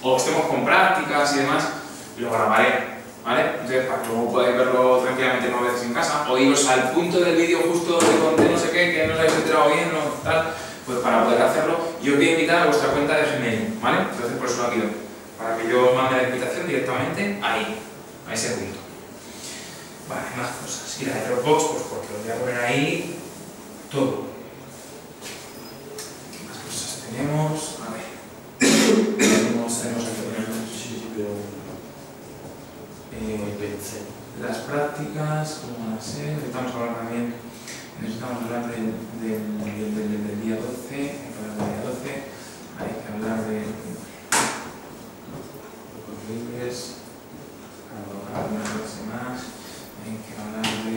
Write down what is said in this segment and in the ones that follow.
o estemos con prácticas y demás, lo grabaré, ¿vale? Entonces, para que luego podáis verlo tranquilamente 9 veces en casa, o iros al punto del vídeo justo de conté no sé qué, que no os habéis enterado bien o tal, pues para poder hacerlo, yo os voy a invitar a vuestra cuenta de Gmail, ¿vale? Entonces, por eso lo pido, para que yo os mande la invitación directamente ahí, a ese punto. Vale, más cosas. Y la de Dropbox, pues porque os voy a poner ahí todo. ¿Qué más cosas tenemos? A ver. tenemos las prácticas, ¿cómo van a ser? Necesitamos hablar también, del día 12, hay que hablar del día 12, hay que hablar de los libres, alguna clase más, hay que hablar de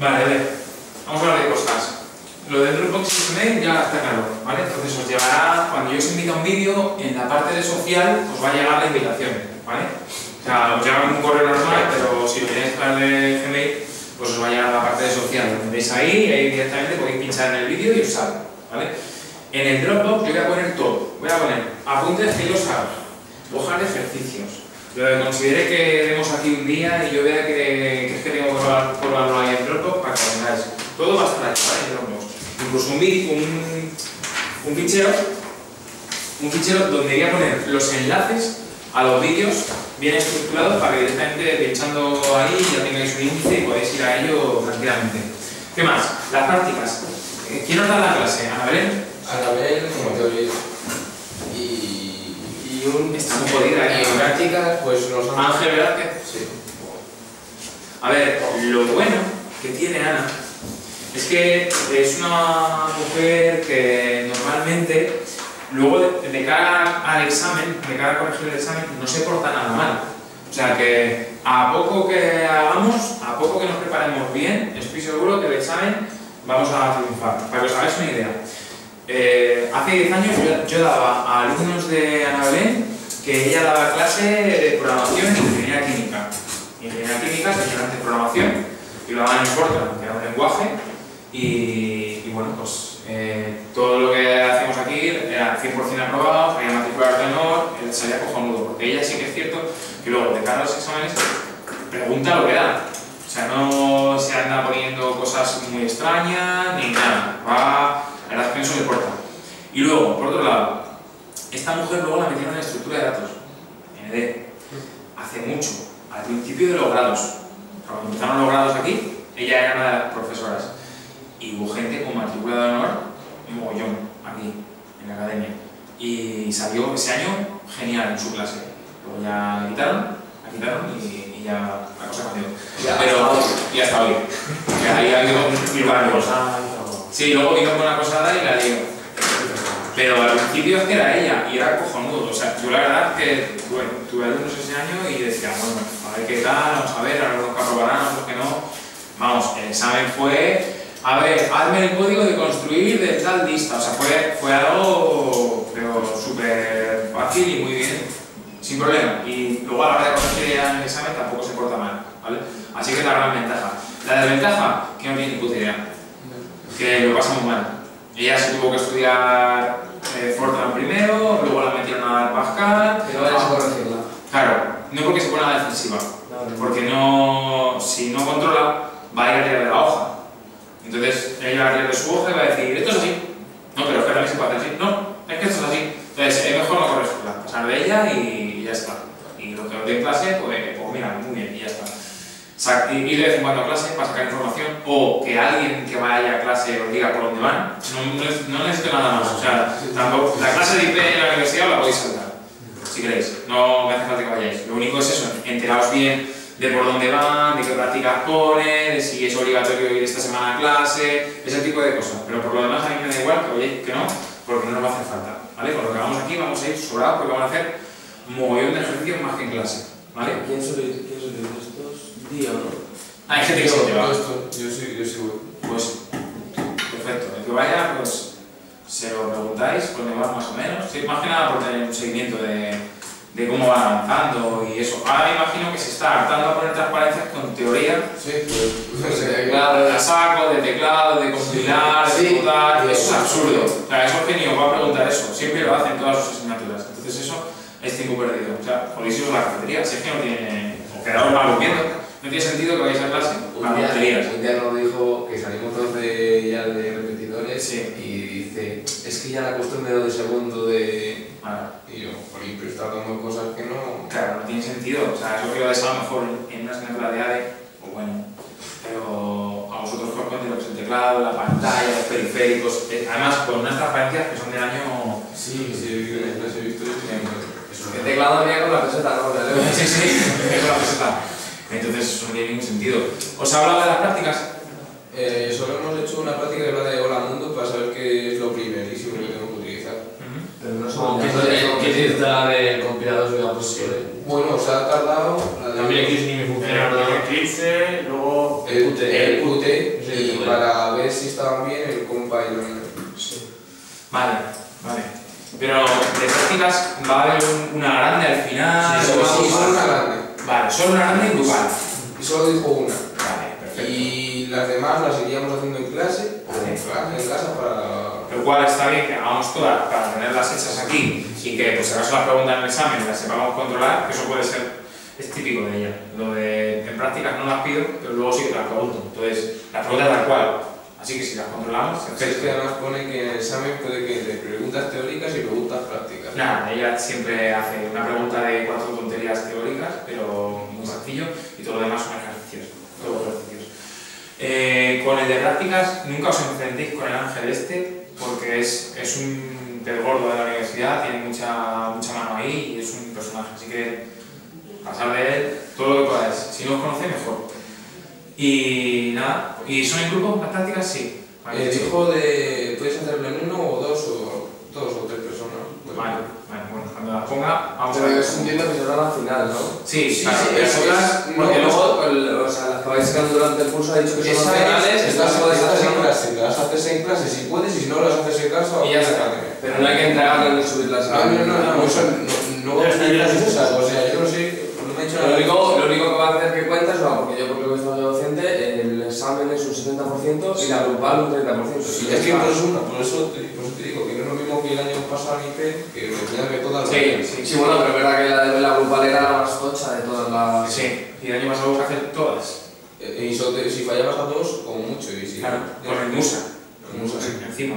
Vale, a ver, vamos a hablar de cosas. Lo del Dropbox y Gmail ya está claro, ¿vale? Entonces os llegará, cuando yo os invito a un vídeo, en la parte de social os va a llegar la invitación, ¿vale? O sea, os llega un correo normal, pero si lo tenéis a través de Gmail, pues os va a llegar la parte de social. Lo veis ahí y ahí directamente podéis pinchar en el vídeo y os sale, ¿vale? En el Dropbox yo voy a poner todo. Voy a poner apuntes que yo salga, hojas de ejercicios. Lo que considere que demos aquí un día y yo vea que es que tengo que probarlo ahí en Dropbox para que vengáis. Todo va a estar ahí, ¿vale? En Dropbox. Incluso un fichero donde voy a poner los enlaces a los vídeos bien estructurados para que directamente pinchando ahí ya tengáis un índice y podéis ir a ello tranquilamente. ¿Qué más? Las prácticas. ¿Quién nos da la clase? ¿Anabel? Anabel, como teoría. Está muy jodida, y en prácticas, pues nos han... Ángel, ¿verdad que? Sí. A ver, lo bueno que tiene Ana es que es una mujer que normalmente, luego de cara al examen, de cara a corregir el examen, no se porta nada mal. O sea que a poco que hagamos, a poco que nos preparemos bien, estoy seguro que el examen vamos a triunfar. Para que os hagáis una idea. Hace 10 años yo daba a alumnos de Ana Belén que ella daba clase de programación y ingeniería química. Ingeniería química, tenían de programación y lo daban en Fortran, que era un lenguaje, y bueno, pues todo lo que hacemos aquí era 100% aprobado, salía matricular de honor, salía cojonudo, porque ella sí que es cierto que luego de cara a los exámenes pregunta lo que da. O sea, no se anda poniendo cosas muy extrañas ni nada. La verdad es que no se le corta. Y luego, por otro lado, esta mujer luego la metieron en estructura de datos, ND, hace mucho, al principio de los grados. Cuando empezaron los grados aquí, ella era una de las profesoras. Y hubo gente con matrícula de honor, un mogollón, aquí, en la academia. Y salió ese año genial en su clase. Luego ya la quitaron y ya la cosa cambió. Pero ya está hoy. Ahí ha habido un cambio. Sí, luego vino con una cosada y la dio. Pero al principio es que era ella y era cojonudo. O sea, yo la verdad que tuve alumnos ese año y decía, bueno, a ver qué tal, vamos a ver, algunos que aprobarán, otros que no. Vamos, el examen fue, a ver, hazme el código de construir de tal lista, o sea, fue algo, pero súper fácil y muy bien, sin problema. Y luego a la hora de corregir en el examen tampoco se porta mal, ¿vale? Así que es la gran ventaja. La desventaja, que no tiene ni puta idea, que lo pasa muy mal. Ella se tuvo que estudiar Fortran primero, luego la metieron a dar Pascal. Que no vayas a corregirla. Claro, no porque se pone a la defensiva, porque no, si no controla, va a ir a tirar de la hoja. Entonces ella va a tirar de su hoja y va a decir, esto es así. No, pero es que también se puede hacer así. No, es que esto es así. Entonces es mejor no corregirla, pasar de ella y ya está. Y lo que os dé en clase, pues mira, muy bien, y ya está. Ir de vez en cuando a clase para sacar información, o que alguien que vaya a clase os diga por dónde van. No necesito nada más. O sea, tampoco, la clase de IP en la universidad la podéis saltar, si queréis. No me hace falta que vayáis. Lo único es eso, enteraos bien de por dónde van, de qué prácticas pone, de si es obligatorio ir esta semana a clase, ese tipo de cosas. Pero por lo demás a mí me da igual que vayáis, que no, porque no nos va a hacer falta. ¿Vale? Con lo que vamos aquí vamos a ir sobrados porque vamos a hacer mogollón de ejercicios más que en clase. ¿Vale? ¿Quién soléis estos días, no? Hay gente que se lleva. Yo sí voy. Pues, perfecto. El que vaya, pues, se lo preguntáis, por dónde va más o menos. Sí, más que nada por tener un seguimiento de cómo van avanzando y eso. Ahora me imagino que se está hartando a poner transparencias con teoría. Sí, pues, De saco, de teclado, de compilar, de ejecutar. Eso es absurdo. O sea, eso es genio, va a preguntar eso. Siempre lo hacen todas sus asignaturas. Entonces eso es tiempo perdido. O sea, podéis ir a la cafetería, si es que no tiene... o quedaros mal viendo. No tiene sentido que vayáis a clase a tonterías. Un día nos dijo que salimos todos ya de repetidores, sí. Y dice, es que ya la costumbre de segundo de... Vale. Y yo, jolín, pero está dando cosas que no... Claro, no tiene sentido. O sea, eso que lo he a lo mejor en una asignatura de ADE, pues bueno. Pero a vosotros que os cuente lo que es el teclado, la pantalla, los periféricos, además con unas transparencias que son del año... Sí, las he visto. El teclado venía con la peseta, ¿no? Sí, es la peseta. Entonces eso no tiene ningún sentido. ¿Os he hablado de las prácticas? Solo hemos hecho una práctica que es la de Hola Mundo para saber qué es lo primerísimo que tengo que utilizar. Pero no sabemos qué es instalar el compilador de la posible. Bueno, se ha tardado... También Eclipse ni me funciona nada. Eclipse, luego... El Qt y para ver si estaban bien el compiler. Sí. Vale. Pero de prácticas va a haber una grande al final. Sí, solo una grande. Vale, solo una grande y grupal. Y solo dijo una. Vale, perfecto. Y las demás las iríamos haciendo en clase, Vale. en casa para... Lo cual está bien que hagamos todas para tenerlas hechas aquí y que pues si acaso las preguntas en el examen las sepamos controlar, que eso puede ser, es típico de ella. Lo de en prácticas no las pido, pero luego sí que las pregunto. Entonces, las preguntas tal cual. Así que si las controlamos, Es que además pone que en el examen puede que entre preguntas teóricas y preguntas prácticas. nada, ella siempre hace una pregunta de 4 tonterías teóricas, pero muy sencillo, y todo lo demás son ejercicios. Todos ejercicios. Con el de prácticas, nunca os enfrentéis con el ángel este, porque es un pez gordo de la universidad, tiene mucha mano ahí y es un personaje, así que pasar de él todo lo que podáis. Si no os conocéis, mejor. Y nada, ¿y son en grupo las prácticas? Sí. Vale, Dijo de... puedes hacerlo en uno o dos o tres personas. Vale, bueno, cuando las ponga, vamos a ver. Pero es un tiempo que se dan al final, ¿no? Sí, claro, sí, pero eso otras, es- Porque no, luego, o sea, las que vais sacando durante el curso ha dicho que son opcionales, estás podéis en hacerlo. clase, las haces en clase si puedes y si no las haces en casa... Y ya está. Pero no hay que entregarlas ni subirlas a... No, eso no voy a hacer las cosas, o sea, yo no sé, no me he hecho Lo nada. único que va a hacer que cuentas, no, porque yo por lo que he visto de docente, el examen es un 70% y la grupal un 30%. Sí, es que por eso te digo que no es lo mismo que el año pasado en IP, que me tenía que todas las... Sí, bueno, pero es verdad que la grupal era la más tocha de todas las... Sí, y el año pasado hubo que hacer todas. Y si fallabas a dos, como mucho. Y si, Claro, con el Musa. El Musa, sí. Encima.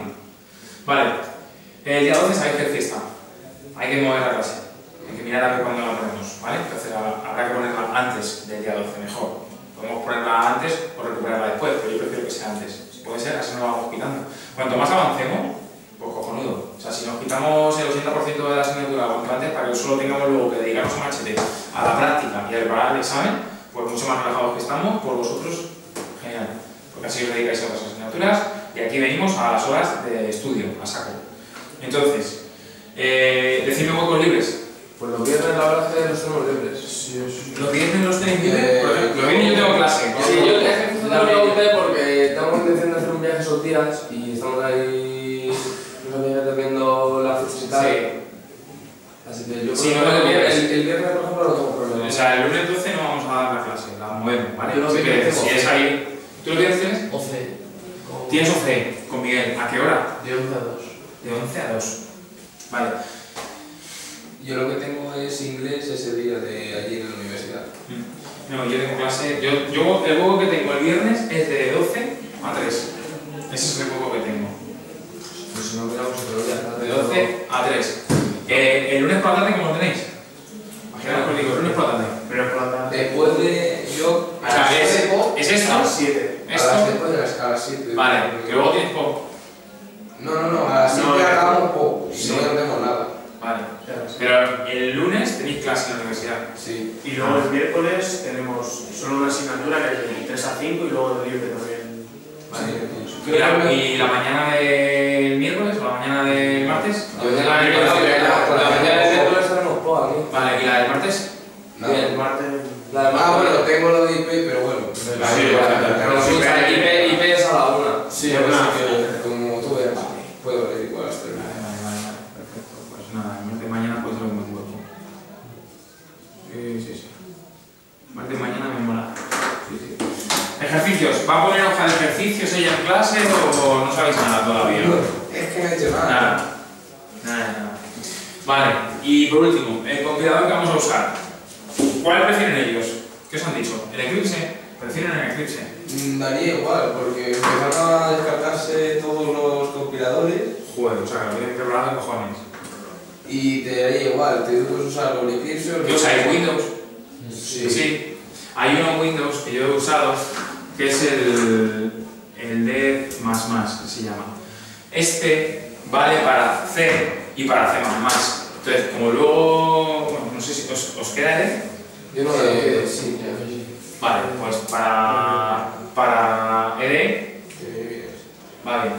Vale. El día 12 sabéis que es fiesta. Hay que mover la clase. Hay que mirar a ver cuándo la ponemos, ¿vale? Entonces habrá que ponerla antes del día 12, mejor. Podemos ponerla antes o recuperarla después, pero yo prefiero que sea antes. Si puede ser, así no la vamos quitando. Cuanto más avancemos, pues cojonudo. O sea, si nos quitamos el 80% de la asignatura cuanto antes, para que solo tengamos luego que dedicarnos a machete a la práctica y a preparar el examen, pues mucho más relajados que estamos, por vosotros, genial. Porque así os dedicáis a otras asignaturas y aquí venimos a las horas de estudio, a saco. Entonces, decidme huecos libres. Pues los viernes la verdad es que los tenemos libres. Sí. ¿Los viernes los tenéis libres? Por ejemplo, los viernes yo tengo clase. Sí, yo es que justo te lo pregunté porque tengo intención de hacer un viaje esos días y estamos ahí unos días viendo las fechas y tal. Sí. Así que yo Sí, creo no, que el el viernes por ejemplo no tengo problema. O sea, el lunes 12 no vamos a dar la clase, la movemos, ¿vale? Yo lo Así que que tengo. si es ahí. ¿Tú lo tienes? Tienes OCE con Miguel. ¿A qué hora? De 11 a 2. De 11 a 2. Vale. Yo lo que tengo es inglés ese día de allí en la universidad. No, yo tengo clase. Yo el huevo que tengo el viernes es de 12 a 3. Ese es el huevo que tengo. Pues si no miramos otro día. De 12 a 3. El lunes por la tarde, ¿cómo lo tenéis? Imaginaos que os digo, el lunes por la tarde. Pero por la tarde. Después de. Yo. O sea, ¿es esto? A las 7. ¿Esto? A las 7. Vale, que luego tienes pop. No, a las 7 No, acabamos poco. Y sí. no tenemos nada. Vale. Pero el lunes tenéis clase en la universidad. Sí. Y luego el miércoles tenemos solo una asignatura que es de 3 a 5 y luego de libre también. Vale. ¿Y la mañana del miércoles o la mañana del martes? La mañana del miércoles tenemos POA aquí. Vale, ¿y la del martes? Nada. El martes. La del Ah, bueno, tengo lo de IP, pero bueno. IP es a la 1. Sí, Bueno, como tú veas, puedo leer igual hasta el Vale, perfecto. Pues nada, el martes mañana puede ser un buen hueco. Sí. Martes mañana me mola. Sí. Ejercicios. ¿Va a poner hoja de ejercicios ella en clase o no sabéis nada todavía? Es que no he hecho nada. Nada. Vale, y por último, el compilador que vamos a usar. ¿Cuál prefieren ellos? ¿Qué os han dicho? ¿El Eclipse? ¿Prefieren el Eclipse? Daría igual, porque empezaron a descartarse todos los compiladores Joder, o sea, que lo tienen preparado de cojones. y te daría igual, tú puedes usar el Eclipse o el ¿Qué usáis? ¿Windows? Sí. Hay uno Windows que yo he usado que es el D++, que se llama. Este vale para C y para C++. Entonces, como luego, bueno, no sé si os queda el Yo no sí. Vale, pues para ED vale.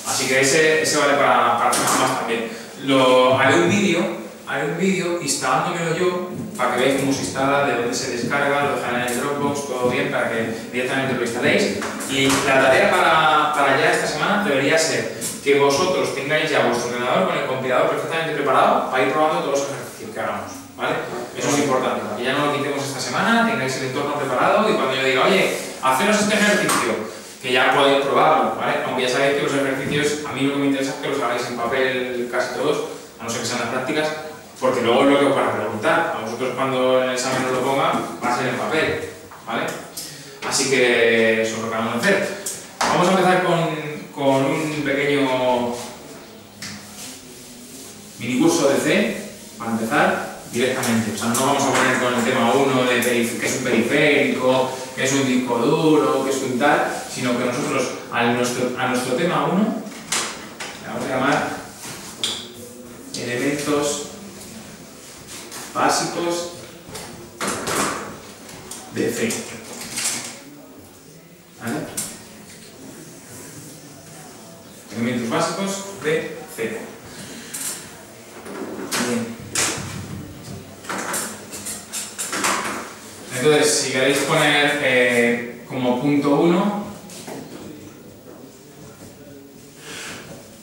Así que ese vale para C++ también. Haré un vídeo instalándomelo yo para que veáis cómo se instala, de dónde se descarga, lo dejaré en el Dropbox, todo bien, para que directamente lo instaléis. Y la tarea para ya esta semana debería ser que vosotros tengáis ya vuestro ordenador con el compilador perfectamente preparado para ir probando todos los ejercicios que hagamos, ¿vale? Eso es importante, que ya no lo quitemos esta semana, tengáis el entorno preparado y cuando yo diga, oye, haceros este ejercicio, que ya podéis probarlo, ¿vale? Aunque ya sabéis que los ejercicios, a mí lo que me interesa es que los hagáis en papel casi todos, a no ser que sean las prácticas, porque luego es lo que os van a preguntar. A vosotros cuando en el examen os lo ponga, va a ser en papel, ¿vale? Así que eso es lo que vamos a hacer. Vamos a empezar con un pequeño mini curso de C, para empezar directamente. O sea, no vamos a poner con el tema 1 de qué es un periférico, qué es un disco duro, qué es un tal, sino que nosotros a nuestro tema 1 le vamos a llamar elementos básicos de C. ¿Vale? Elementos básicos de C. Bien. Entonces, si queréis poner como punto 1,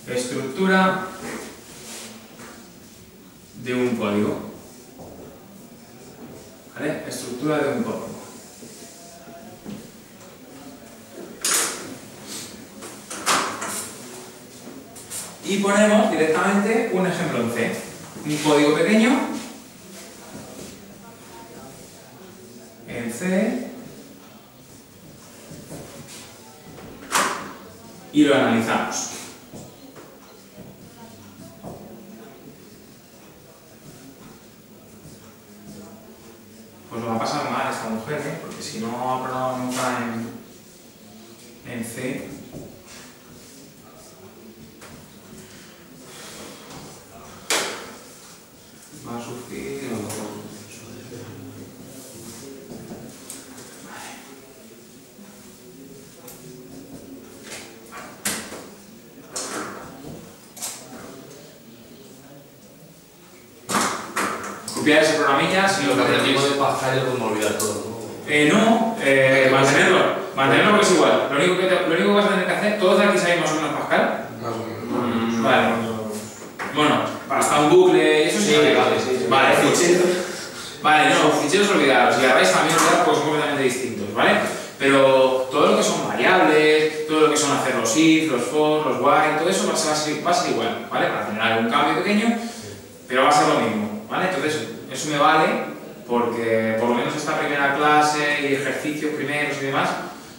estructura de un código. ¿Vale? Estructura de un código. Y ponemos directamente un ejemplo en C. Un código pequeño en C y lo analizamos. Pues lo va a pasar mal esta mujer, ¿eh? Porque si no aprobamos nunca en C, va a sufrir. copiar ese programilla sin Lo que los aprendimos de Pascal es como olvidar todo, ¿no? Mantenerlo porque es igual. Lo único que vas a tener que hacer, todos aquí sabéis más o menos Pascal. Más o menos. Vale. Bueno, hasta un bucle y eso sí. Vale, ficheros. Vale, no, ficheros olvidados. Y arrays también olvidados porque son completamente distintos, ¿vale? Pero todo lo que son variables, todo lo que son hacer los if, los for, los while, todo eso va a ser igual, ¿vale? Para tener algún cambio pequeño, pero va a ser lo mismo, ¿vale? Entonces, eso me vale porque por lo menos esta primera clase y ejercicios primeros y demás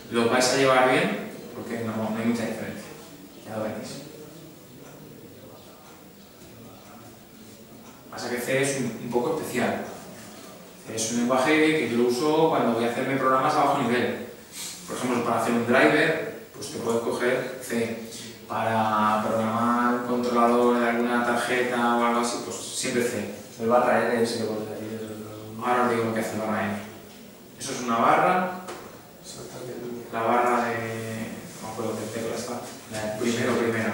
los vais a llevar bien porque no hay mucha diferencia. Ya lo veréis. Pasa que C es un poco especial. C es un lenguaje que yo lo uso cuando voy a hacerme programas a bajo nivel. Por ejemplo, para hacer un driver, pues te puedes coger C. Para programar un controlador de alguna tarjeta o algo así, pues siempre C. El barra N ese que pones ahí. Ahora os digo lo que hace barra N. Eso es una barra. La barra de... no me acuerdo qué tecla está. La de primera.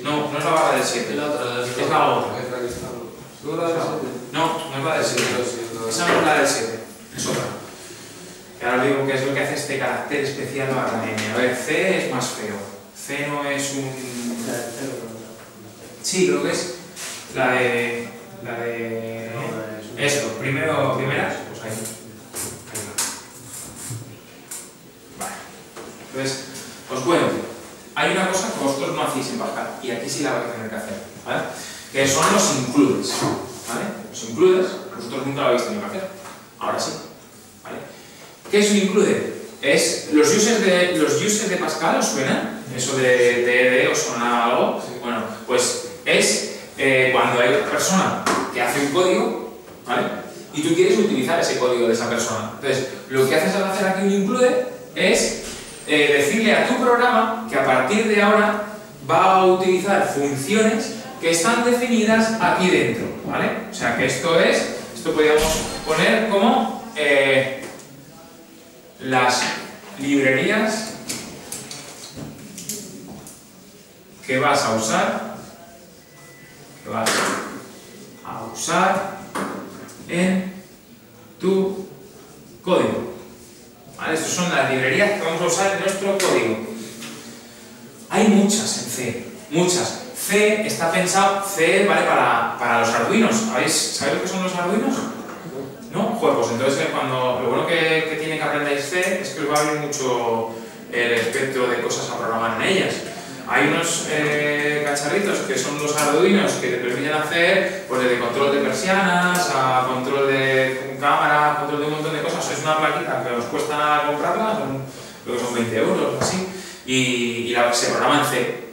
No, no es la barra del 7. Es la otra. Es la otra. Es la que está. ¿Tú la das? No, no es la del 7. Esa no es la del 7. Es otra. Y ahora os digo qué es lo que hace este carácter especial barra N. A ver, C es más feo. C no es un... Sí, creo que es la de... Esto, primera, pues ahí. Vale. Entonces, os cuento. Hay una cosa que vosotros no hacéis en Pascal, y aquí sí la vais a tener que hacer, ¿vale? Que son los includes, ¿vale? Los includes, vosotros nunca lo habéis tenido que hacer. Ahora sí, ¿vale? ¿Qué es un include? Es los users de Pascal, ¿os suena? Eso de ¿os suena algo? Sí. Bueno, pues es cuando hay otra persona que hace un código, ¿vale? Y tú quieres utilizar ese código de esa persona. Entonces, lo que haces al hacer aquí un include es decirle a tu programa que a partir de ahora va a utilizar funciones que están definidas aquí dentro, ¿vale? O sea que esto podríamos poner como las librerías que vas a usar en tu código. ¿Vale? Estas son las librerías que vamos a usar en nuestro código. Hay muchas en C, muchas. C está pensado, C vale para los arduinos. ¿Sabéis lo que son los arduinos? ¿No? Joder, pues entonces lo bueno que tiene que aprender C es que os va a abrir mucho el espectro de cosas a programar en ellas. Hay unos cacharritos que son los arduinos que te permiten hacer pues desde control de persianas a control de cámara, control de un montón de cosas. Es una plaquita que os cuesta nada comprarla, creo que son 20 euros o así, y se programa en C.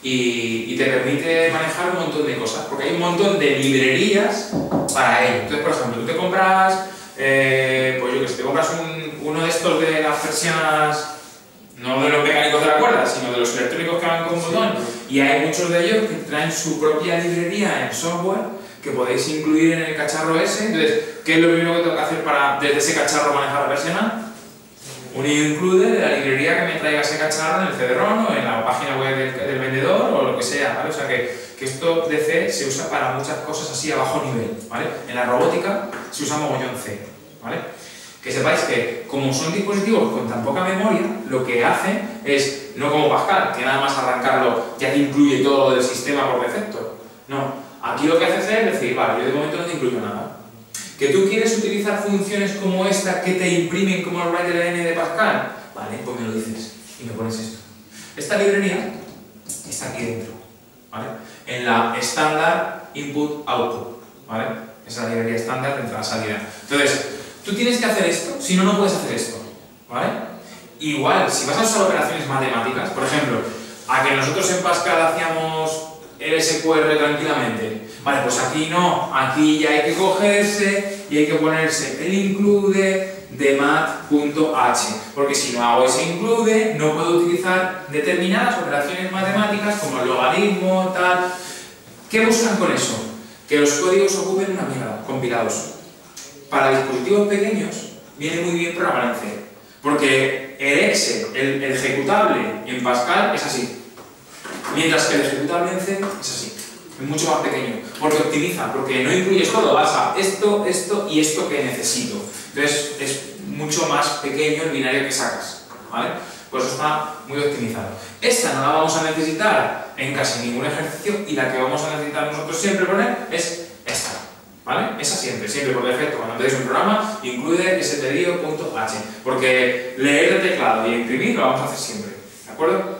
Y te permite manejar un montón de cosas, porque hay un montón de librerías para ello. Entonces, por ejemplo, tú te compras, pues yo que sé, te compras uno de estos de las persianas, no de los mecánicos de la cuerda, sino de los electrónicos que van con un botón, y hay muchos de ellos que traen su propia librería en software que podéis incluir en el cacharro ese. Entonces, ¿qué es lo primero que tengo que hacer para desde ese cacharro manejar la persiana? Un include de la librería que me traiga ese cacharro en el CD-ROM o en la página web del vendedor o lo que sea, ¿vale? O sea que esto de C se usa para muchas cosas así a bajo nivel, ¿vale? En la robótica se usa mogollón C, ¿vale? Que sepáis que como son dispositivos con tan poca memoria, lo que hacen es, no como Pascal, que nada más arrancarlo ya te incluye todo del sistema por defecto. No, aquí lo que hace es decir, vale, yo de momento no te incluyo nada. ¿Que tú quieres utilizar funciones como esta que te imprimen como el write-ln de Pascal? Vale, pues me lo dices y me pones esto. Esta librería está aquí dentro, ¿vale? En la estándar input-output, ¿vale? Es la librería estándar de entrada-salida. Entonces, tú tienes que hacer esto, si no, no puedes hacer esto, ¿vale? Igual, si vas a usar operaciones matemáticas, por ejemplo, a que nosotros en Pascal hacíamos el SQR tranquilamente, vale, pues aquí no, aquí ya hay que cogerse y hay que ponerse el include de mat.h, porque si no hago ese include, no puedo utilizar determinadas operaciones matemáticas como el logaritmo, tal. ¿Qué buscan con eso? Que los códigos ocupen una mierda, compilados. Para dispositivos pequeños viene muy bien programar en C, porque el Excel, el ejecutable en Pascal es así, mientras que el ejecutable en C es así. es mucho más pequeño, porque optimiza, porque no incluyes todo, vas a esto, esto y esto que necesito. Entonces es mucho más pequeño el binario que sacas, ¿vale? Pues eso está muy optimizado. Esta no la vamos a necesitar en casi ningún ejercicio y la que vamos a necesitar nosotros siempre poner es esta, ¿vale? Esa siempre por defecto. Cuando empecéis un programa, incluye stdio.h, porque leer el teclado y imprimir lo vamos a hacer siempre, ¿de acuerdo?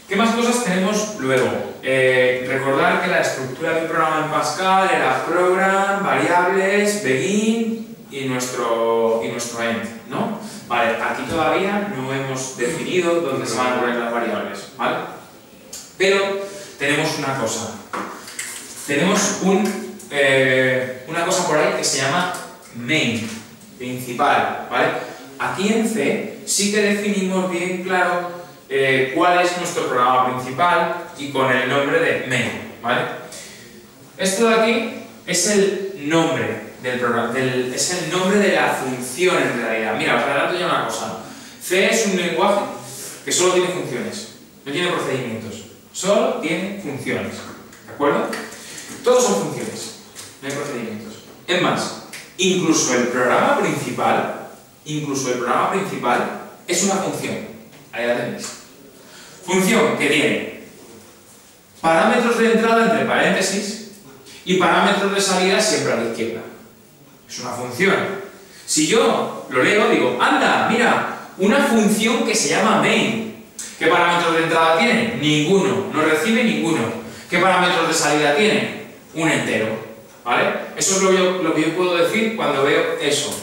¿Qué más cosas tenemos luego? Recordar que la estructura de un programa en Pascal era program, variables, begin y nuestro end, ¿no? Vale, aquí todavía no hemos definido dónde se van a poner las variables, ¿vale? Pero tenemos una cosa. Tenemos una cosa por ahí que se llama main, principal, ¿vale? Aquí en C sí que definimos bien claro cuál es nuestro programa principal y con el nombre de main, ¿vale? Esto de aquí es el nombre del programa, es el nombre de la función en realidad. Mira, os adelanto ya una cosa. C es un lenguaje que solo tiene funciones, no tiene procedimientos, solo tiene funciones, ¿de acuerdo? Todos son funciones, no hay procedimientos. Es más, incluso el programa principal es una función. Ahí la tenéis. Función que tiene parámetros de entrada entre paréntesis y parámetros de salida siempre a la izquierda. Es una función. Si yo lo leo, digo, anda, mira, una función que se llama main. ¿Qué parámetros de entrada tiene? Ninguno, no recibe ninguno. ¿Qué parámetros de salida tiene? Un entero, ¿vale? Eso es lo que yo puedo decir cuando veo eso.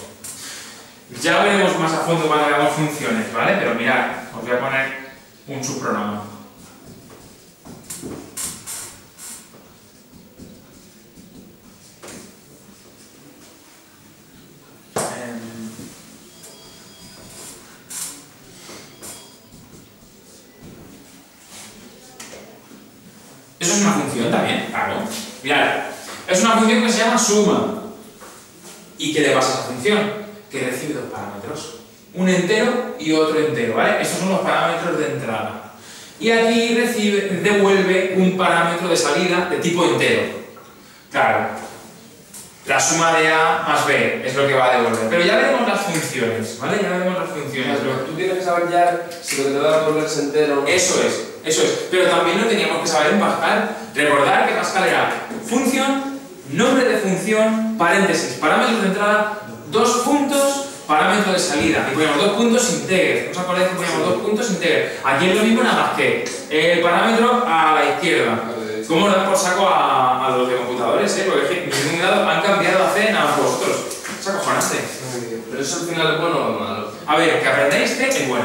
Ya veremos más a fondo cuando veamos funciones, ¿vale? Pero mirad, os voy a poner un subprograma. Eso es una función también, claro. Mirad, es una función que se llama suma. ¿Y qué le pasa a esa función? Que recibe dos parámetros. Un entero y otro entero, ¿vale? Estos son los parámetros de entrada. Y aquí devuelve un parámetro de salida de tipo entero. Claro, la suma de A más B es lo que va a devolver. Pero ya veremos las funciones, ¿vale? Ya veremos las funciones. Tú tienes que saber ya si lo que te va a devolver es entero. Eso es. Pero también lo teníamos que saber en Pascal. Recordar que Pascal era función, nombre de función, paréntesis, parámetros de entrada, dos puntos, parámetro de salida. Y ponemos dos puntos integers. ¿No os acordáis que poníamos dos puntos integers? Aquí es lo mismo nada más que el parámetro a la izquierda. ¿Cómo dar por saco a los de computadores? Porque es que en ningún grado han cambiado a C nada más vosotros. ¿Os acojonaste? Pero eso al final es bueno o malo. A ver, que aprendáis C es bueno.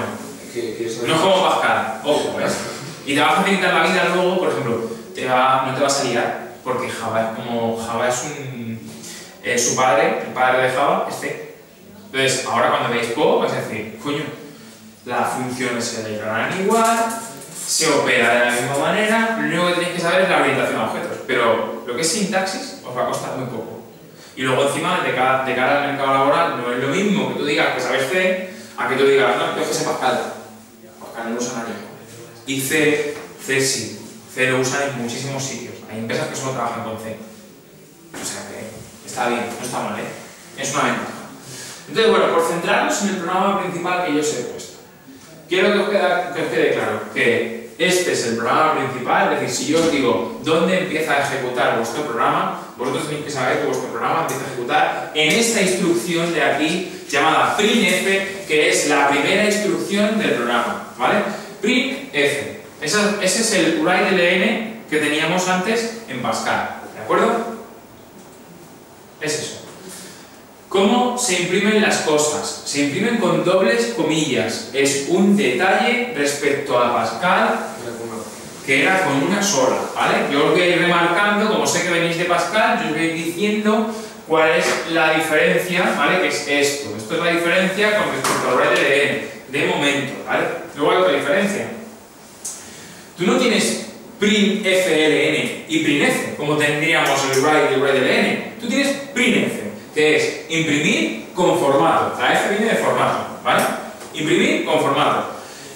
No es como Pascal. Ojo, ¿ves? Y te va a facilitar la vida luego, por ejemplo, no te vas a liar, porque Java es su padre, el padre de Java, es C. Entonces, ahora cuando veis Go, vais a decir, coño, las funciones se declaran igual, se opera de la misma manera, lo único que tenéis que saber es la orientación a objetos, pero lo que es sintaxis os va a costar muy poco. Y luego encima, de cara al mercado laboral, no es lo mismo que tú digas que sabes C, a que tú digas, no, yo es que sé Pascal. Pascal no lo usa nadie. Y C sí. C lo usan en muchísimos sitios. Hay empresas que solo trabajan con C. O sea que está bien, no está mal, ¿eh? Es una ventaja. Entonces, bueno, por centrarnos en el programa principal que yo os he puesto, quiero que os quede claro que este es el programa principal, es decir, si yo os digo dónde empieza a ejecutar vuestro programa, vosotros tenéis que saber que vuestro programa empieza a ejecutar en esta instrucción de aquí, llamada printf, que es la primera instrucción del programa, ¿vale? Printf. Ese es el write-ln que teníamos antes en Pascal, ¿de acuerdo? Es eso. ¿Cómo se imprimen las cosas? Se imprimen con dobles comillas. Es un detalle respecto a Pascal que era con una sola, ¿vale? Yo os voy a ir remarcando, como sé que venís de Pascal, yo os voy a ir diciendo cuál es la diferencia, ¿vale? Que es esto. Esto es la diferencia con respecto al write-ln, de momento, ¿vale? Luego hay otra diferencia. Tú no tienes printfln y printf, como tendríamos el write y el write-ln. Tú tienes printf, que es imprimir con formato. La F viene de formato, ¿vale? Imprimir con formato.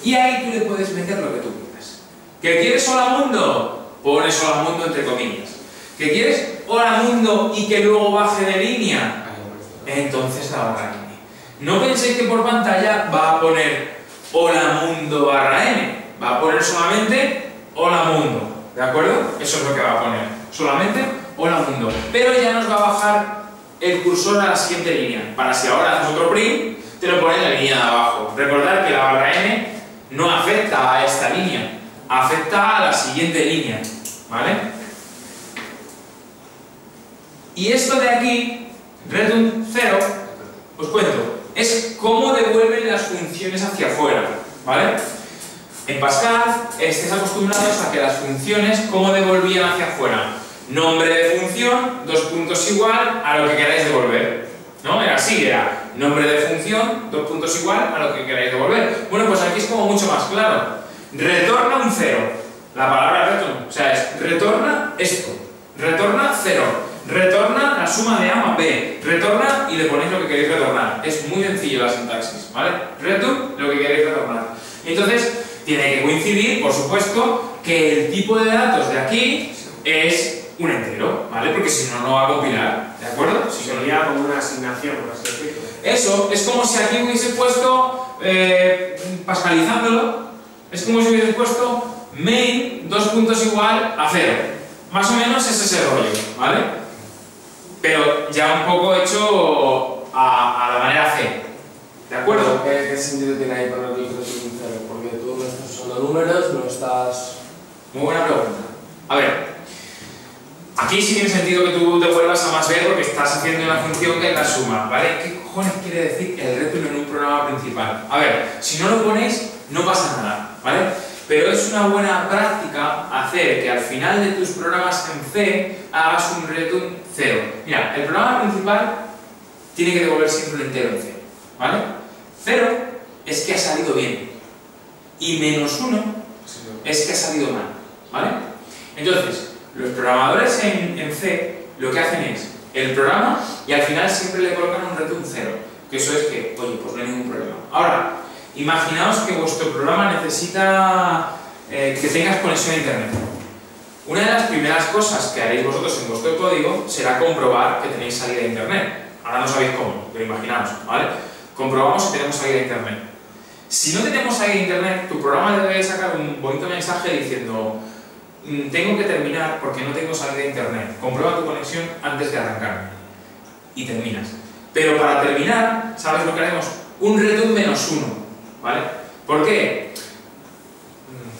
Y ahí tú le puedes meter lo que tú quieras. ¿Que quieres hola mundo? pones hola mundo entre comillas. ¿Qué quieres? Hola mundo y que luego baje de línea. Entonces la barra n. No penséis que por pantalla va a poner hola mundo barra n. Va a poner solamente hola mundo. ¿De acuerdo? Eso es lo que va a poner. Solamente hola mundo. Pero ya nos va a bajar el cursor a la siguiente línea. Para si ahora haces otro print, te lo pone en la línea de abajo. Recordad que la barra n no afecta a esta línea, afecta a la siguiente línea. ¿Vale? Y esto de aquí, return 0, os cuento, es cómo devuelven las funciones hacia afuera. ¿Vale? En Pascal estéis acostumbrados a que las funciones, ¿cómo devolvían hacia afuera? Nombre de función, dos puntos igual a lo que queráis devolver. ¿No? Era así, era nombre de función, dos puntos igual a lo que queráis devolver. Bueno, pues aquí es como mucho más claro. Retorna un 0. La palabra return, o sea, es retorna esto. Retorna 0. Retorna la suma de A más B. Retorna y le ponéis lo que queréis retornar. Es muy sencillo la sintaxis, ¿vale? Return, lo que queréis retornar. Entonces, tiene que coincidir, por supuesto, que el tipo de datos de aquí es un entero, ¿vale? Porque si no, no va a compilar, ¿de acuerdo? Si sería como una asignación, por así decirlo. Eso, es como si aquí hubiese puesto, pascalizándolo, es como si hubiese puesto main, dos puntos igual a 0. Más o menos es ese rollo, ¿vale? Pero ya un poco hecho a la manera C, ¿de acuerdo? ¿Qué sentido tiene ahí poner el return 0? Porque tú no estás usando números, no estás... Muy buena pregunta. A ver, aquí sí tiene sentido que tú devuelvas a más B porque estás haciendo una función que es la suma, ¿vale? ¿Qué cojones quiere decir el return en un programa principal? A ver, si no lo ponéis, no pasa nada, ¿vale? Pero es una buena práctica hacer que al final de tus programas en C hagas un return 0. Mira, el programa principal tiene que devolver siempre un entero en C, ¿vale? 0 es que ha salido bien y menos 1 es que ha salido mal, ¿vale? Entonces, los programadores en C lo que hacen es el programa y al final siempre le colocan un return 0, que eso es que, oye, pues no hay ningún problema. Ahora, imaginaos que vuestro programa necesita que tengas conexión a internet. Una de las primeras cosas que haréis vosotros en vuestro código será comprobar que tenéis salida a internet. Ahora no sabéis cómo, pero imaginaos, ¿vale? Comprobamos que tenemos salida a internet. Si no tenemos salida a internet, tu programa debe sacar un bonito mensaje diciendo: tengo que terminar porque no tengo salida a internet. Comprueba tu conexión antes de arrancar. Y terminas. Pero para terminar, ¿sabes lo que haremos? Un return menos 1, ¿vale? ¿Por qué?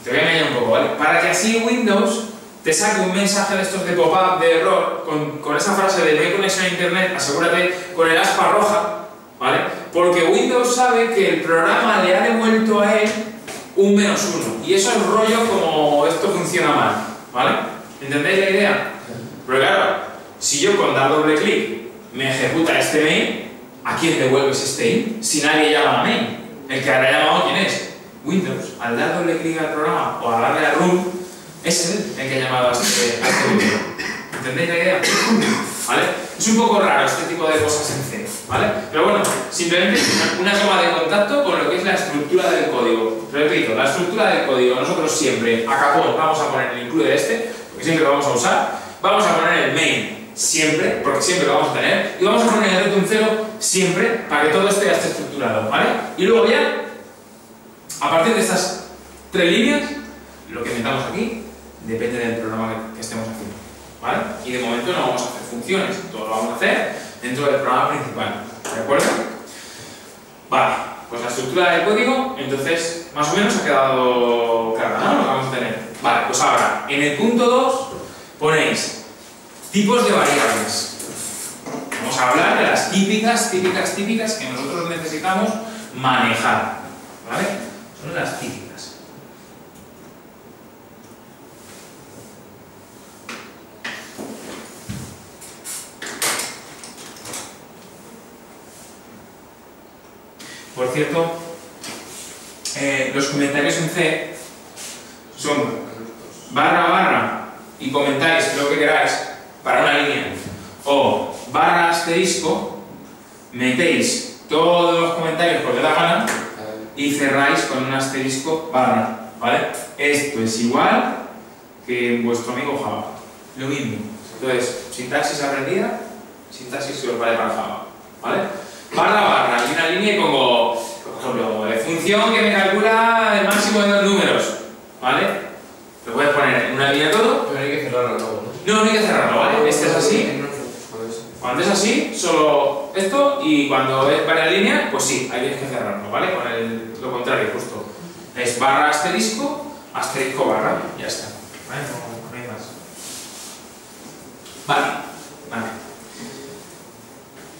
Te voy a engañar un poco, ¿vale? Para que así Windows te saque un mensaje de estos de pop-up de error con esa frase de no hay conexión a internet, asegúrate con el aspa roja, ¿vale? Porque Windows sabe que el programa le ha devuelto a él un menos 1. Y eso es rollo como esto funciona mal, ¿vale? ¿Entendéis la idea? Pero claro, si yo con dar doble clic me ejecuta este main, ¿a quién devuelves este in? Si nadie llama a main. El que habrá llamado, ¿quién es? Windows. Al dar doble clic al programa o a darle a root, es él el que ha llamado a este window. ¿Entendéis la idea? ¿Vale? Es un poco raro este tipo de cosas en C, ¿vale? Pero bueno, simplemente una toma de contacto con lo que es la estructura del código. Repito, la estructura del código, nosotros siempre a capón vamos a poner el include este, porque siempre lo vamos a usar, vamos a poner el main siempre, porque siempre lo vamos a tener, y vamos a poner el return 0 siempre para que todo esto ya esté estructurado, ¿vale? Y luego ya, a partir de estas 3 líneas, lo que metamos aquí depende del programa que estemos haciendo, ¿vale? Y de momento no vamos a hacer funciones, todo lo vamos a hacer dentro del programa principal, ¿de acuerdo? Vale, pues la estructura del código, entonces, más o menos ha quedado clara, ¿no? Lo que vamos a tener. Vale, pues ahora, en el punto 2 ponéis tipos de variables. Vamos a hablar de las típicas que nosotros necesitamos manejar, ¿vale? Son las típicas. Por cierto, los comentarios en C son barra y comentáis lo que queráis para una línea, o barra asterisco, metéis todos los comentarios porque da gana y cerráis con un asterisco barra, ¿vale? Esto es igual que en vuestro amigo Java. Lo mismo. Entonces, sintaxis aprendida, sintaxis que os vale para Java. ¿Vale? Barra y una línea y pongo, por ejemplo, función que me calcula el máximo de 2 números. ¿Vale? Lo puedes poner en una línea todo. Pero hay que cerrarlo luego, ¿no? No hay que cerrarlo, ¿vale? Este es así. Cuando es así, solo esto, y cuando es varias líneas, pues sí, ahí tienes que cerrarlo, ¿vale? Con lo contrario, justo. Es barra asterisco, asterisco barra, ya está. ¿Vale? No hay más. Vale.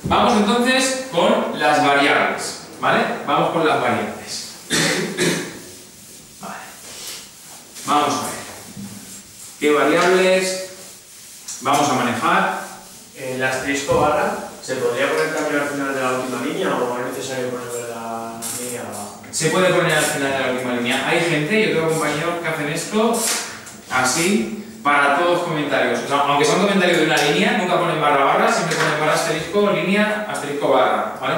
Vamos entonces con las variables, ¿vale? Vamos con las variables. Vale. Vamos a ver. ¿Qué variables vamos a manejar? El asterisco barra, ¿se podría poner también al final de la última línea o es necesario ponerlo en la línea abajo? Se puede poner al final de la última línea. Hay gente, yo tengo compañeros que hacen esto así para todos los comentarios. O sea, aunque son comentarios de una línea, nunca ponen barra, siempre ponen barra asterisco, línea, asterisco barra, ¿vale?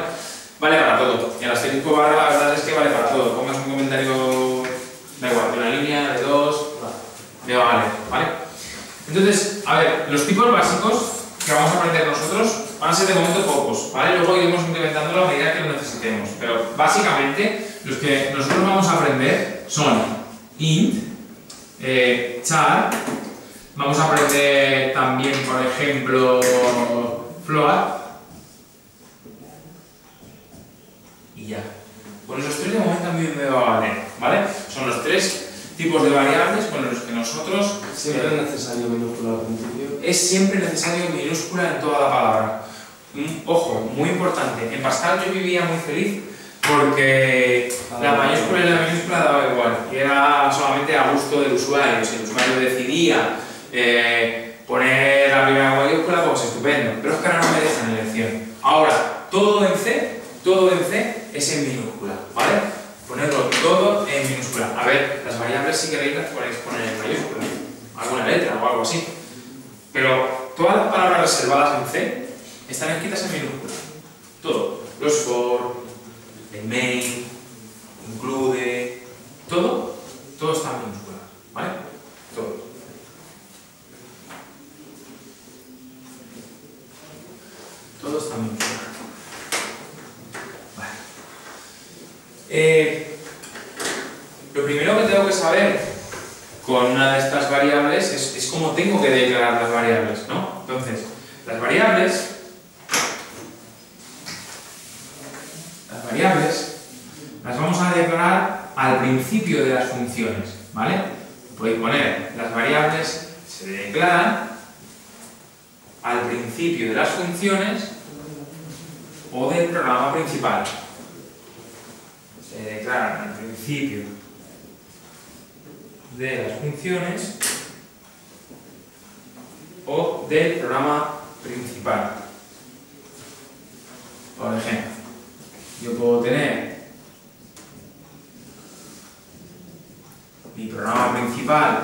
Vale para todo. Y el asterisco barra, la verdad es que vale para todo. Pongas un comentario, da igual, de una línea, de dos, ¿vale? Entonces, a ver, los tipos básicos que vamos a aprender nosotros van a ser de momento pocos, ¿vale? Luego iremos implementándolo a medida que lo necesitemos. Pero básicamente los que nosotros vamos a aprender son int, char, vamos a aprender también, por ejemplo, float y ya. Con esos tres de momento a mí me va a valer, ¿vale? Son los tres tipos de variables con los que nosotros... ¿Siempre es necesario minúscula al principio? Es siempre necesario minúscula en toda la palabra. Ojo, muy importante. En Pascal yo vivía muy feliz porque la mayúscula y la minúscula daba igual. Y era solamente a gusto del usuario. Si el usuario decidía poner la primera mayúscula, pues estupendo. Pero es que ahora no me dejan elección. Ahora, todo en C es en minúscula, ¿vale? Ponerlo todo en minúscula. A ver, las variables si queréis las podéis poner en mayúscula, alguna letra o algo así. Pero todas las palabras reservadas en C están escritas en minúscula. Todo. Los for, el main, include, todo está en minúscula, ¿vale? Todo. Todo está en minúscula. Lo primero que tengo que saber con una de estas variables es cómo tengo que declarar las variables, ¿no? Entonces, las variables las vamos a declarar al principio de las funciones, ¿vale? Podéis poner, las variables se declaran al principio de las funciones o del programa principal. Se declaran al principio de las funciones o del programa principal. Por ejemplo, yo puedo tener mi programa principal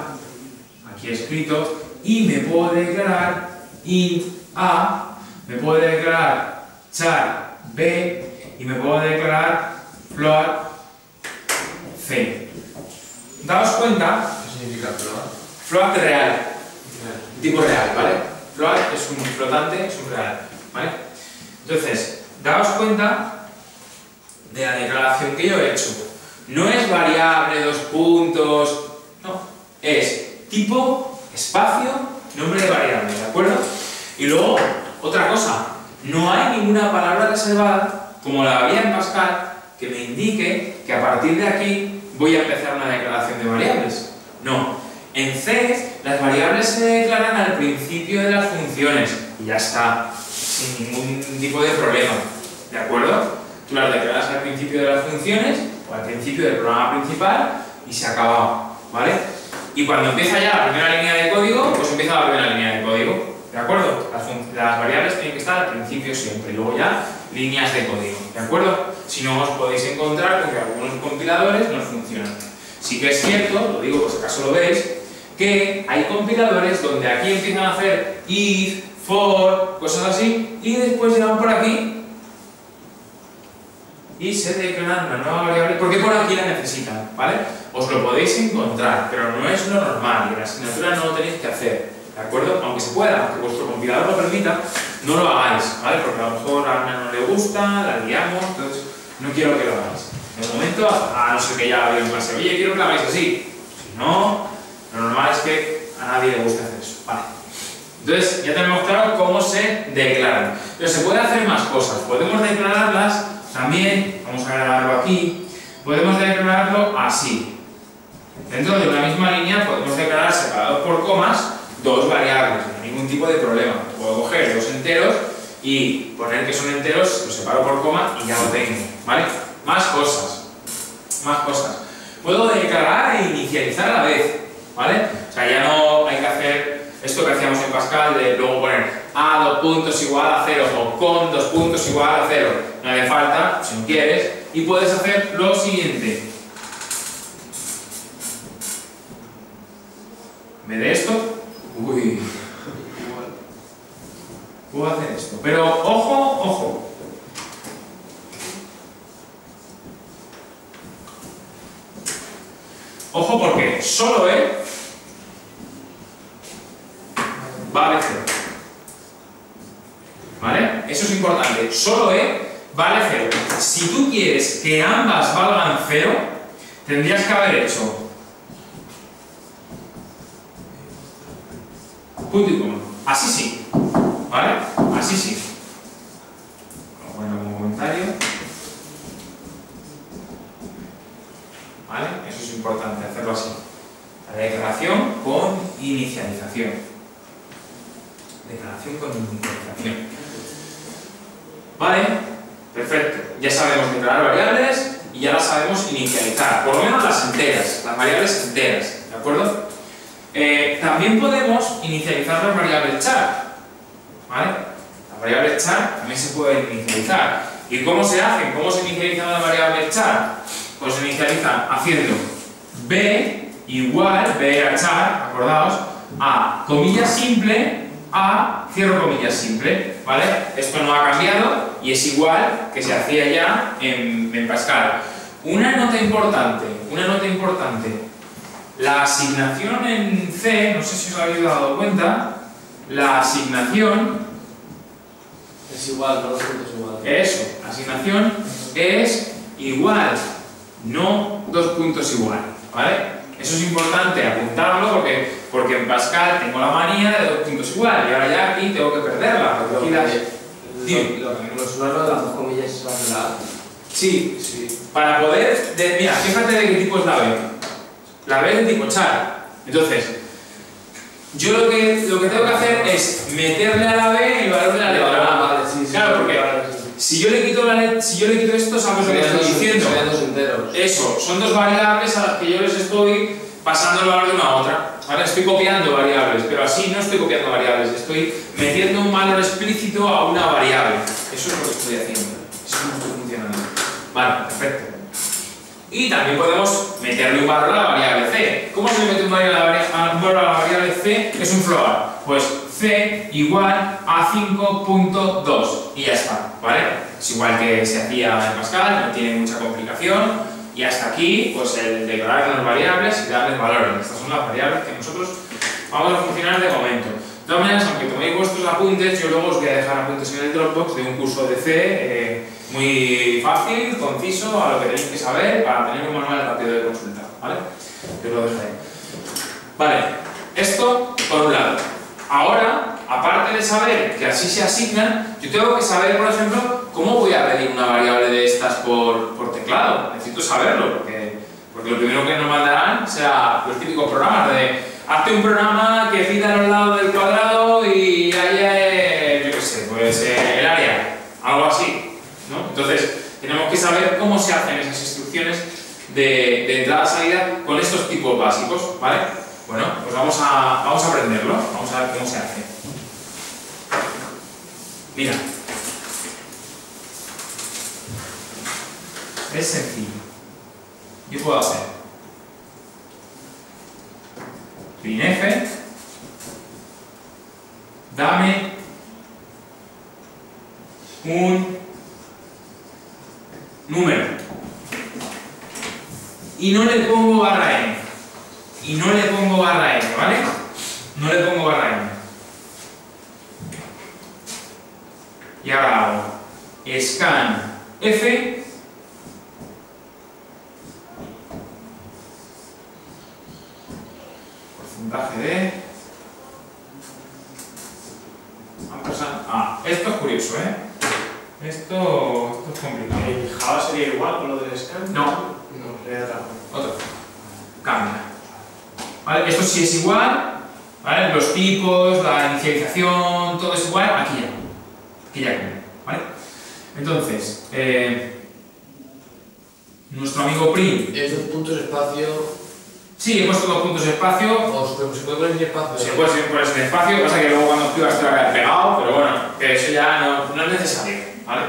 aquí escrito y me puedo declarar int a, me puedo declarar char b y me puedo declarar float c. Daos cuenta. ¿Qué significa float? Float real. Tipo real, ¿vale? Float es un flotante, es un real, ¿vale? Entonces, daos cuenta de la declaración que yo he hecho. No es variable, dos puntos, no. Es tipo, espacio, nombre de variable, ¿de acuerdo? Y luego, otra cosa, no hay ninguna palabra reservada, como la había en Pascal, que me indique que a partir de aquí voy a empezar una declaración de variables. No. En C, las variables se declaran al principio de las funciones y ya está, sin ningún tipo de problema. ¿De acuerdo? Tú las declaras al principio de las funciones o al principio del programa principal y se acaba, ¿vale? Y cuando empieza ya la primera línea de código, pues empieza la primera línea de código. ¿De acuerdo? Las variables tienen que estar al principio siempre y luego ya líneas de código. ¿De acuerdo? Si no, os podéis encontrar con que algunos compiladores no funcionan. Sí que es cierto, lo digo por si acaso lo veis, que hay compiladores donde aquí empiezan a hacer if, for, cosas así, y después llegan por aquí y se declara una nueva variable porque por aquí la necesitan, ¿vale? Os lo podéis encontrar, pero no es lo normal y en la asignatura no lo tenéis que hacer, ¿de acuerdo? Aunque se pueda, aunque vuestro compilador lo permita, no lo hagáis, ¿vale? Porque a lo mejor a Ana no le gusta, la liamos, entonces no quiero que lo hagáis. De momento, a no ser que ya habéis clase, oye, quiero que lo hagáis así. Si no, lo normal es que a nadie le gusta hacer eso, ¿vale? Entonces, ya tenemos claro cómo se declaran. Pero se puede hacer más cosas. Podemos declararlas también, vamos a agregarlo aquí, podemos declararlo así. Dentro de una misma línea podemos declarar separados por comas dos variables, no hay ningún tipo de problema. Puedo coger dos enteros y poner que son enteros, los separo por coma y ya lo tengo, ¿vale? Más cosas. Puedo declarar e inicializar a la vez, ¿vale? O sea, ya no hay que hacer esto que hacíamos en Pascal de luego poner a 2 puntos igual a 0 o con 2 puntos igual a 0. No hace falta, si no quieres, y puedes hacer lo siguiente. En vez de esto, puedo hacer esto. Pero ojo. Ojo porque solo E vale 0. ¿Vale? Eso es importante. Solo E vale 0. Si tú quieres que ambas valgan 0, tendrías que haber hecho punto y coma. Así sí. ¿Vale? Así sí. Bueno, como comentario. ¿Vale? Eso es importante, hacerlo así. La declaración con inicialización. ¿Vale? Perfecto. Ya sabemos declarar variables y ya las sabemos inicializar. Por lo menos las enteras, las variables enteras. ¿De acuerdo? También podemos inicializar las variables char. ¿Vale? Las variables char también se pueden inicializar. ¿Y cómo se hacen? ¿Cómo se inicializan las variables char? Pues se inicializan haciendo b igual, b era char, acordaos, a comilla simple, a cierro comillas simple, ¿vale? Esto no ha cambiado y es igual que se hacía ya en Pascal. Una nota importante, la asignación en C, no sé si os habéis dado cuenta, la asignación es igual, no es igual. Eso, la asignación es igual, no 2 puntos igual, ¿vale? Eso es importante apuntarlo porque en Pascal tengo la manía de 2 puntos igual y ahora ya aquí tengo que perderla. Lo que nos suena lo de las dos comillas es la A. Sí. Para poder, mira, fíjate de qué tipo es la B. La B es de tipo char. Entonces, yo lo que tengo que hacer es meterle a la B el valor de la letra A. Vale, sí, claro, porque si yo le quito esto, ¿sabes lo que estoy diciendo? Serían dos enteros. Eso, son dos variables a las que yo les estoy pasando el valor de una a otra. ¿Vale? Estoy copiando variables, pero así no estoy copiando variables, estoy metiendo un valor explícito a una variable. Eso es lo que estoy haciendo. Eso es como estoy funcionando. Vale, perfecto. Y también podemos meterle un valor a la variable C. ¿Cómo se le mete un valor a la variable C? Es un float. Pues C igual a 5.2 y ya está, ¿vale? Es igual que se hacía en Pascal, no tiene mucha complicación. Y hasta aquí, pues el declarar las variables y darles valores. Estas son las variables que nosotros vamos a funcionar de momento. De todas maneras, aunque toméis vuestros apuntes, yo luego os voy a dejar apuntes en el Dropbox de un curso de C muy fácil, conciso, a lo que tenéis que saber para tener un manual rápido de consulta, ¿vale? Yo lo dejo ahí. Vale, esto por un lado. Ahora, aparte de saber que así se asignan, yo tengo que saber, por ejemplo, cómo voy a pedir una variable de estas por teclado. Necesito saberlo, porque lo primero que nos mandarán será los típicos programas de hazte un programa que pida a los lados del cuadrado y haya, yo qué sé, pues el área, algo así, ¿no? Entonces, tenemos que saber cómo se hacen esas instrucciones de entrada-salida con estos tipos básicos, ¿vale? Bueno, pues vamos a aprenderlo, vamos a ver cómo se hace. Mira. Es sencillo. ¿Qué puedo hacer? Printf, dame un número. Y no le pongo barra n. Y no le pongo barra n, ¿vale? No le pongo barra n. Y ahora hago scan f porcentaje de ampersand. Ah, esto es curioso, ¿eh? Esto es complicado. ¿En Java sería igual con lo del scan? No. No, sería otra cosa. Otro. Cambia. ¿Vale? Esto sí es igual, ¿vale? Los tipos, la inicialización, todo es igual, aquí ya. Aquí ya cambia, ¿vale? Entonces, nuestro amigo print. Estos puntos espacio. Sí, he puesto 2 puntos espacio. O se puede poner sin espacio. Se puede poner sin espacio, pasa que luego cuando escribas te va a quedar pegado, pero bueno, que eso ya no es necesario, ¿vale?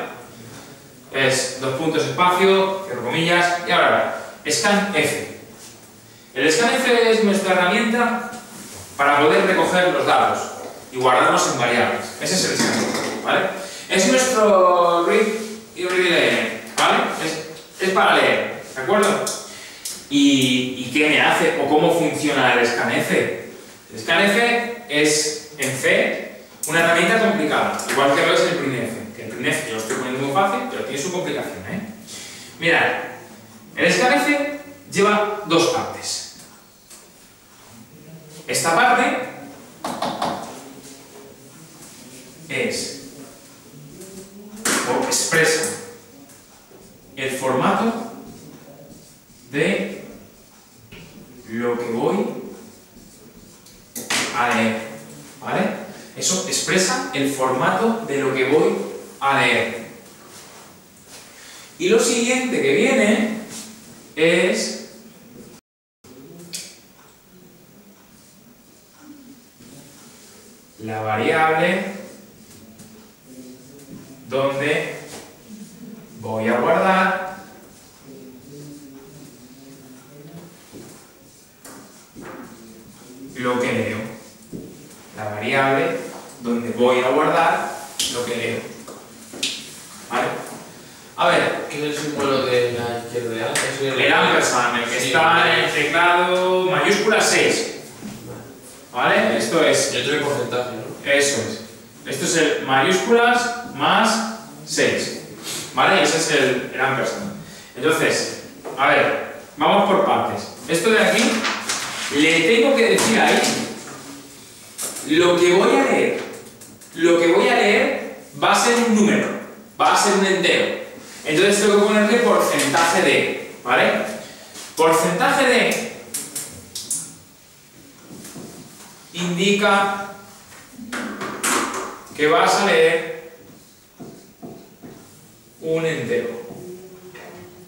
Es 2 puntos espacio, cierro comillas, y ahora, scanf. El scanf es nuestra herramienta para poder recoger los datos y guardarlos en variables. Ese es el scanf, ¿vale? Es nuestro read y readline, ¿vale? Es para leer, ¿de acuerdo? ¿Y qué me hace o cómo funciona el scanf? El scanf es, en C, una herramienta complicada, igual que lo es el printf. Que el printf yo lo estoy poniendo muy fácil, pero tiene su complicación, ¿eh? Mirad, el scanf lleva 2 partes. Esta parte es o expresa el formato de lo que voy a leer, ¿vale? Eso expresa el formato de lo que voy a leer. Y lo siguiente que viene es la variable donde voy a guardar lo que leo. La variable donde voy a guardar lo que leo. ¿Vale? A ver, ¿Qué es el símbolo de la izquierda? Es el ampersand, el que está en el teclado mayúscula 6. ¿Vale? Esto es. Y otro de porcentaje, ¿no? Eso es. Esto es el mayúsculas más 6. ¿Vale? Y ese es el ampersand. Entonces, a ver, vamos por partes. Esto de aquí, le tengo que decir ahí lo que voy a leer. Lo que voy a leer va a ser un número, va a ser un entero. Entonces tengo que ponerle porcentaje de, ¿vale? Porcentaje de indica que vas a leer un entero.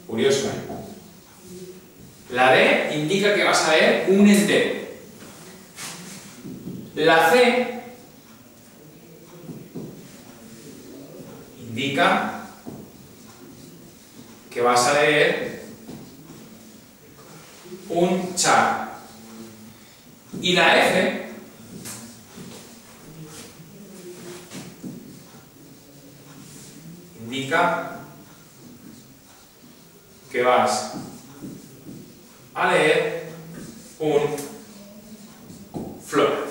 Curioso, ¿eh? La D indica que vas a leer un entero. La C indica que vas a leer un char. Y la F indica que vas a leer un float,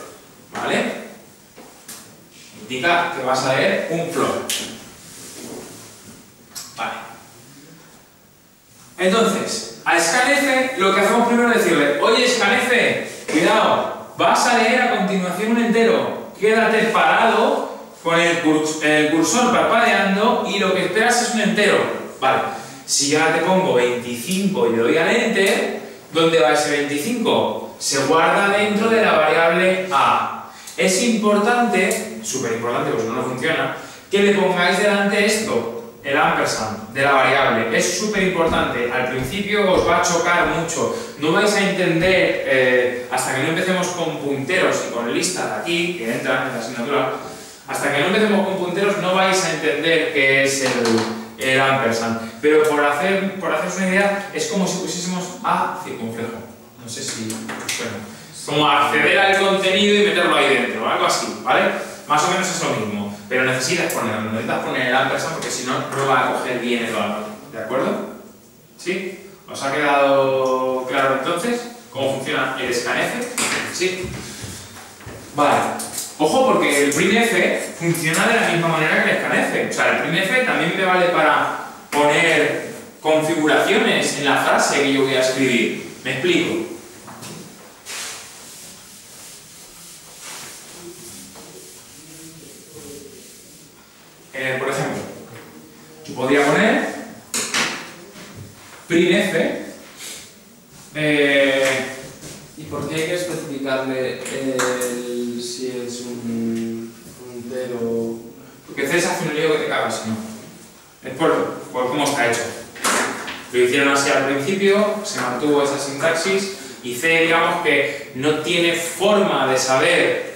¿vale? Indica que vas a leer un float. Vale. Entonces, a scanf lo que hacemos primero es decirle, oye scanf, cuidado, vas a leer a continuación un entero, quédate parado con el cursor parpadeando y lo que esperas es un entero. Vale, si ya te pongo 25 y le doy al enter, ¿dónde va ese 25? Se guarda dentro de la variable A. Es importante, súper importante porque si no, no funciona, que le pongáis delante esto, el ampersand de la variable. Es súper importante. Al principio os va a chocar mucho. No vais a entender, hasta que no empecemos con punteros y con listas aquí, que entran en la asignatura, hasta que no empecemos con punteros no vais a entender qué es el ampersand. Pero por haceros una idea, es como si pusiésemos A circunflejo. No sé si suena. Como acceder al contenido y meterlo ahí dentro, algo así, ¿vale? Más o menos es lo mismo, pero necesitas poner el ampersand porque si no, no va a coger bien el valor, ¿de ¿De acuerdo? ¿Sí? ¿Os ha quedado claro entonces cómo funciona el scanf? ¿Sí? Vale. Ojo, porque el printf funciona de la misma manera que el scanf. O sea, el printf también me vale para poner configuraciones en la frase que yo voy a escribir. Me explico. Por ejemplo, yo podría poner printf. ¿Y por qué hay que especificarle si es un entero? Porque C hace un lío que te cagas, ¿no? Es por cómo está hecho. Lo hicieron así al principio, se mantuvo esa sintaxis y C, digamos que no tiene forma de saber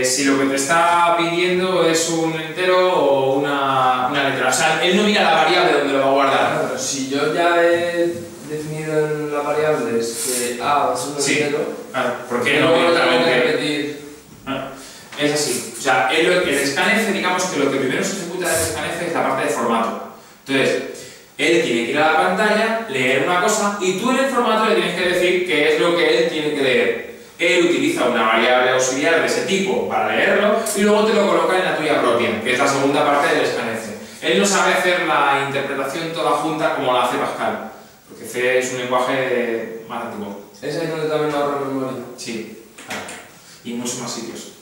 si lo que te está pidiendo es un entero o una letra. O sea, él no mira la variable donde lo va a guardar. Claro, pero si yo ya he definido en las variables que A va a ser un entero, claro, porque luego no lo tengo que directamente... repetir. Es así. O sea, el scanf, digamos que lo que primero se ejecuta del scanf es la parte de formato. Entonces, él tiene que ir a la pantalla, leer una cosa y tú en el formato le tienes que decir qué es lo que él tiene que leer. Él utiliza una variable auxiliar de ese tipo para leerlo y luego te lo coloca en la tuya propia, que es la segunda parte del scanf. Él no sabe hacer la interpretación toda junta como la hace Pascal, porque C es un lenguaje más antiguo. ¿Es ahí donde también ahorra memoria? Sí, claro. Y en muchos más sitios.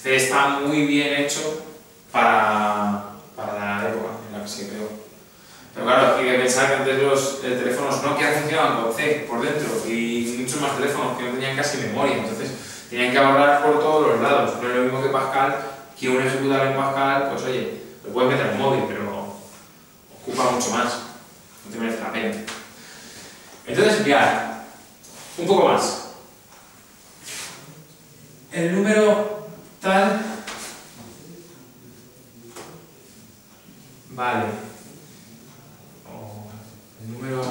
C está muy bien hecho para la época en la que se creó. Pero claro, hay que pensar que antes los teléfonos Nokia funcionaban con C por dentro y muchos más teléfonos que no tenían casi memoria, entonces tenían que ahorrar por todos los lados. No es lo mismo que Pascal, que un ejecutable en Pascal, pues oye, lo puedes meter en móvil, pero ocupa mucho más, no te merece la pena. Entonces, mirad, un poco más. El número tal... Vale. El número...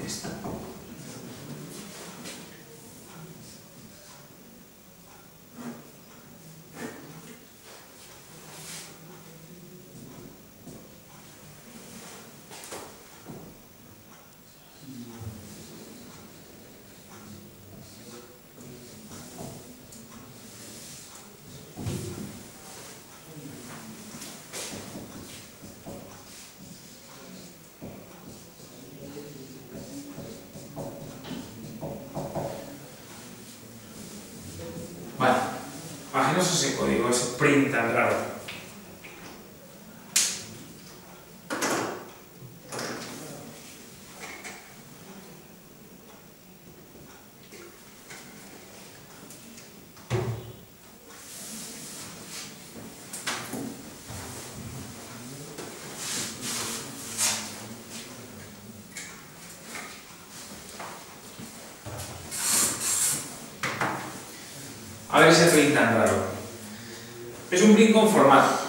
Esta. Vale, imaginaos ese código, ese print tan raro. A ver ese print tan raro. Es un print con formato,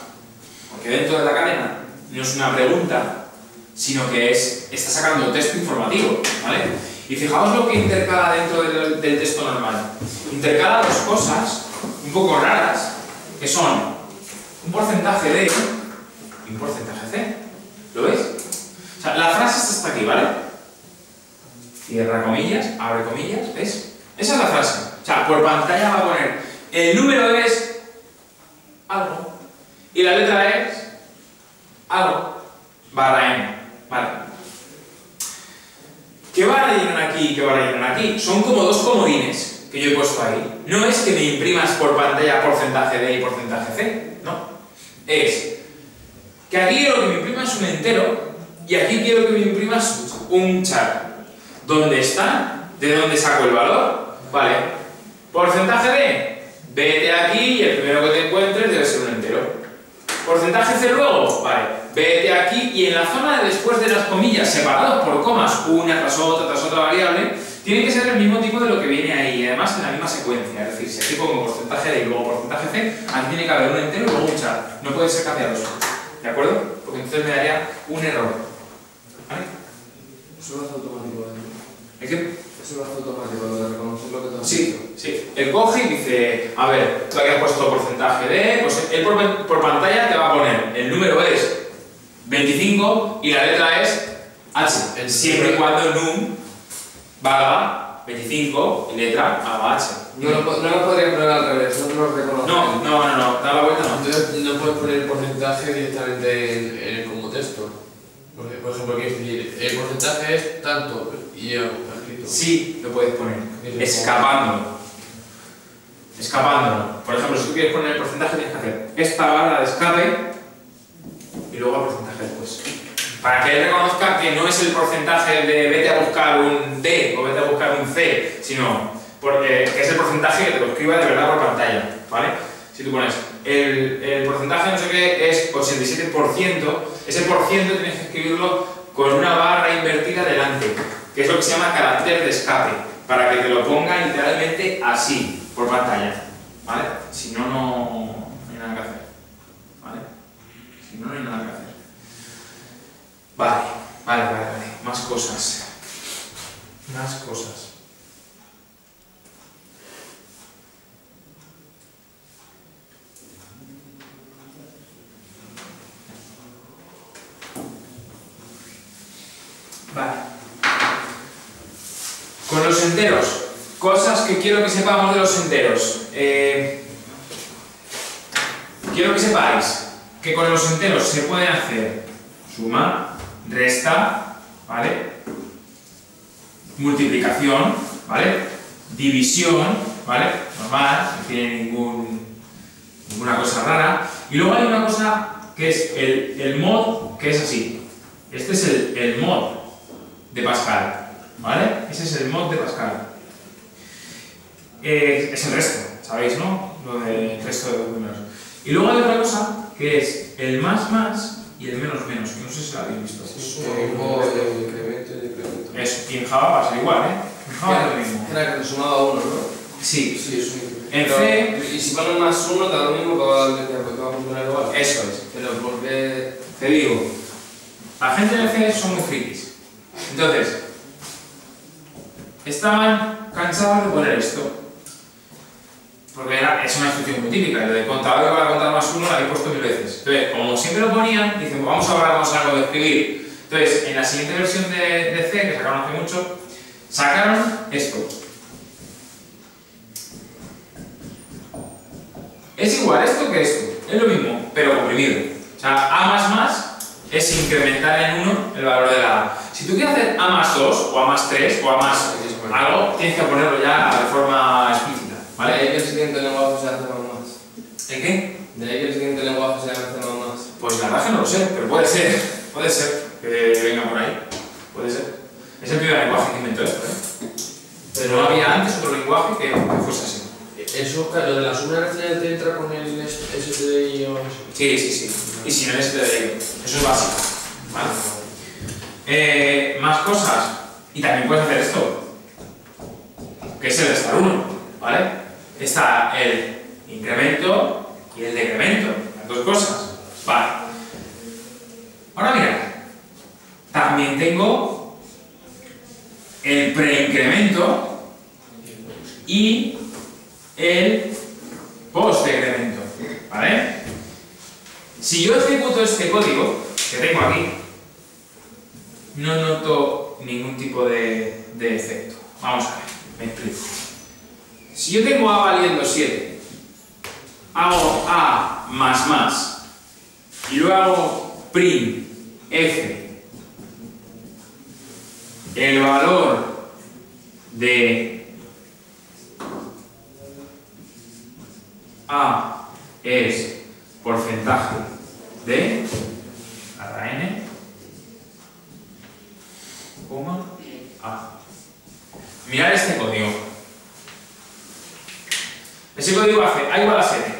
porque dentro de la cadena no es una pregunta, sino que está sacando texto informativo, ¿vale? Y fijaos lo que intercala dentro del texto normal. Intercala dos cosas un poco raras, que son un porcentaje de y un porcentaje C. ¿Lo veis? O sea, la frase está hasta aquí, ¿vale? Cierra comillas, abre comillas, ¿ves? Esa es la frase. O sea, por pantalla va a poner el número es algo y la letra es algo barra n, ¿vale? ¿Qué va a rellenar aquí y qué va a rellenar aquí? Son como dos comodines que yo he puesto ahí. No es que me imprimas por pantalla porcentaje D y porcentaje C, no. Es que aquí quiero que me imprimas un entero y aquí quiero que me imprimas un char. ¿Dónde está? ¿De dónde saco el valor? Vale. Porcentaje D, vete aquí y el primero que te encuentres debe ser un entero. Porcentaje C luego, vale, vete aquí y en la zona de después de las comillas, separados por comas, una tras otra variable, Tiene que ser el mismo tipo de lo que viene ahí, y además en la misma secuencia. Es decir, si aquí pongo porcentaje D y luego porcentaje C, aquí tiene que haber un entero y luego un char. No puede ser cambiados. ¿De acuerdo? Porque entonces me daría un error. ¿Vale? Eso lo hace automático, ¿Es que? Eso lo hace automático, lo de reconocer lo que te has Sí, dicho. sí. Él coge y dice, a ver, tú aquí has puesto porcentaje D, pues él por pantalla te va a poner, el número es 25 y la letra es H, siempre y cuando el num valga 25 y letra haga H. No lo podría poner al revés, no lo reconoce. No, da la vuelta no. Entonces no puedes poner el porcentaje directamente como texto. Por ejemplo, quiero decir, el porcentaje es tanto y ya está escrito. Sí, lo puedes poner, escapándolo. Por ejemplo, si tú quieres poner el porcentaje tienes que hacer esta barra de escape y luego el porcentaje después. Para que él reconozca que no es el porcentaje de vete a buscar un D o vete a buscar un C, sino porque es el porcentaje que te lo escriba de verdad por pantalla, ¿vale? Si tú pones el porcentaje no sé qué es 87%, ese por ciento tienes que escribirlo con una barra invertida delante, que es lo que se llama carácter de escape, para que te lo ponga literalmente así, por pantalla, ¿vale? Si no, no hay nada que hacer, ¿vale? Si no, no hay nada que hacer. Vale. Más cosas. Vale. Con los enteros. Cosas que quiero que sepamos de los enteros. Quiero que sepáis que con los enteros se pueden hacer suma, resta, ¿vale? Multiplicación, ¿vale? División, ¿vale? Normal, no tiene ninguna cosa rara. Y luego hay una cosa que es el mod, que es así. Este es el mod de Pascal, ¿vale? Ese es el mod de Pascal. Es el resto, ¿sabéis, no? Lo del resto de los números. Y luego hay otra cosa que es el más y el menos, que no sé si lo habéis visto. Incremento y decremento. Eso, y en Java va a ser igual, ¿eh? En Java es lo mismo. Era que te sumaba uno, ¿no? Sí. Sí, es un incremento. En C... Y si pones más uno, te da lo mismo que va a funcionar igual. Eso es. Pero porque... Te digo, la gente de C son muy frikis. Entonces, estaban cansados de poner esto. Porque es una instrucción muy típica, lo de contador para contar más uno lo habéis puesto 1000 veces. Entonces, como siempre lo ponían, dicen, pues vamos a ahorrarnos algo de escribir. Entonces, en la siguiente versión de C, que sacaron hace mucho, sacaron esto. Es igual esto que esto, es lo mismo, pero comprimido. O sea, A++ es incrementar en 1 el valor de la A. Si tú quieres hacer A+2, o A+3, o A+ algo, tienes que ponerlo ya de forma explícita. ¿Vale? De ahí que el siguiente lenguaje sea C++. ¿El qué? De ahí que el siguiente lenguaje sea C++. Pues la verdad que no lo sé, pero puede ser que venga por ahí. Puede ser. Es el primer lenguaje que inventó esto, ¿eh? Pero no había antes otro lenguaje que fuese así. Eso, lo de la suma recién te entra con el STDI o eso. Sí. Y si no el STDI. Eso es básico. ¿Vale? Más cosas. Y también puedes hacer esto, que es el restar 1, ¿vale? Está el incremento y el decremento, las dos cosas. Vale. Ahora mira, también tengo el preincremento y el postdecremento, ¿vale? Si yo ejecuto este código que tengo aquí, no noto ningún tipo de efecto. Vamos a ver, me explico. Si yo tengo A valiendo 7, hago A y luego hago prim f, el valor de A es porcentaje de cada n, A. Mirad este código. Ese código hace A igual a 7.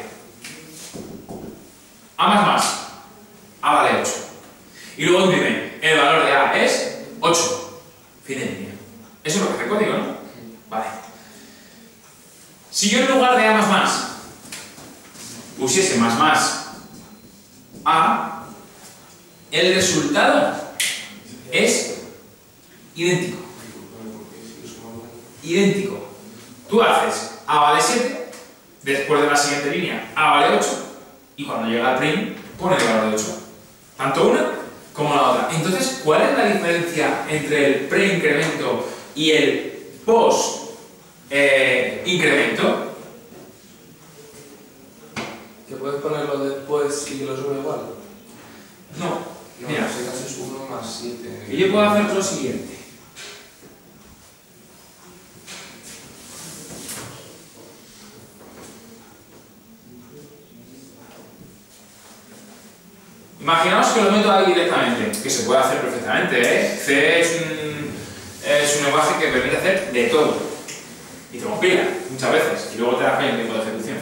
A++. A vale 8. Y luego imprime el valor de A es 8. Fin de línea. Eso es lo que hace el código, ¿no? Si yo en lugar de A++, pusiese más A, el resultado es idéntico. Idéntico. Tú haces A vale 7, después de la siguiente línea A vale 8, y cuando llega al prim, pone el valor de 8. Tanto una como la otra. Entonces, ¿cuál es la diferencia entre el preincremento y el post-incremento? ¿Que puedes ponerlo después y que lo sube igual? No. No, Mira, en ese caso es 1 más 7. y yo puedo hacer lo siguiente. Imaginaos que lo meto ahí directamente, que se puede hacer perfectamente, ¿eh? C es un lenguaje que permite hacer de todo. Y te compila muchas veces, y luego te da el tiempo de ejecución.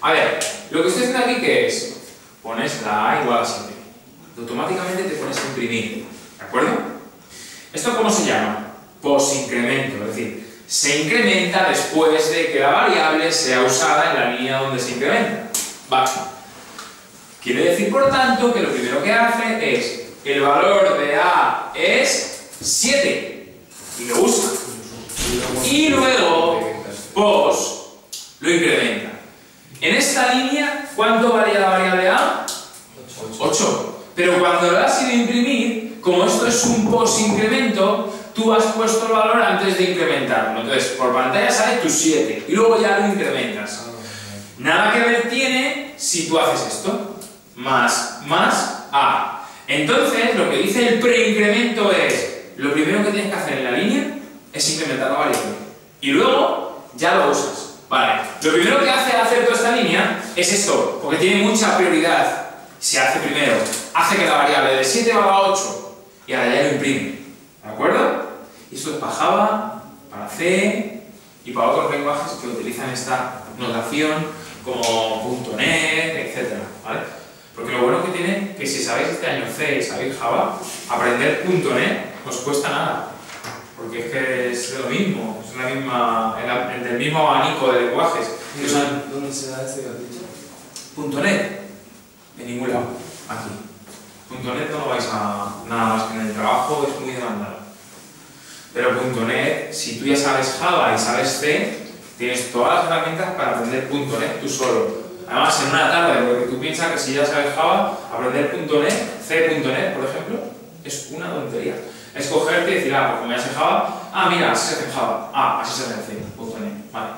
A ver, lo que estoy haciendo aquí, ¿qué es? Pones la A igual a 7. Automáticamente te pones a imprimir, ¿de acuerdo? ¿Esto cómo se llama? Posincremento, es decir, se incrementa después de que la variable sea usada en la línea donde se incrementa. Vale. Quiere decir, por tanto, que lo primero que hace es, el valor de A es 7, y lo usa. Y luego, post, lo incrementa. En esta línea, ¿cuánto varía la variable A? 8. Pero cuando lo has ido a imprimir, como esto es un post-incremento, tú has puesto el valor antes de incrementarlo. Entonces, por pantalla sale tu 7, y luego ya lo incrementas. Nada que ver tiene si tú haces esto. Más A. Entonces, lo que dice el preincremento es, lo primero que tienes que hacer en la línea es incrementar la variable. Y luego, ya lo usas. Vale. Lo primero que hace hacer toda esta línea es esto, porque tiene mucha prioridad. Se hace primero, hace que la variable de 7 valga 8, y ahora ya lo imprime. ¿De acuerdo? Y esto es para Java, para C, y para otros lenguajes que utilizan esta notación, como .NET, etc. ¿Vale? Porque lo bueno que tiene, que si sabéis este año C y sabéis Java, aprender .NET no os cuesta nada. Porque es que es lo mismo, es la misma, el mismo abanico de lenguajes. ¿Dónde se da este que has dicho? .NET, en ningún lado, aquí. .NET no lo vais a nada más que en el trabajo, es muy demandado. Pero .NET, si tú ya sabes Java y sabes C, tienes todas las herramientas para aprender .NET tú solo. Además, en una tarde, porque tú piensas que si ya sabes Java, aprender .NET, C.NET, por ejemplo, es una tontería. Es cogerte y decir, pues como ya sé Java, mira, así se hace en Java, así se hace en C.NET, vale.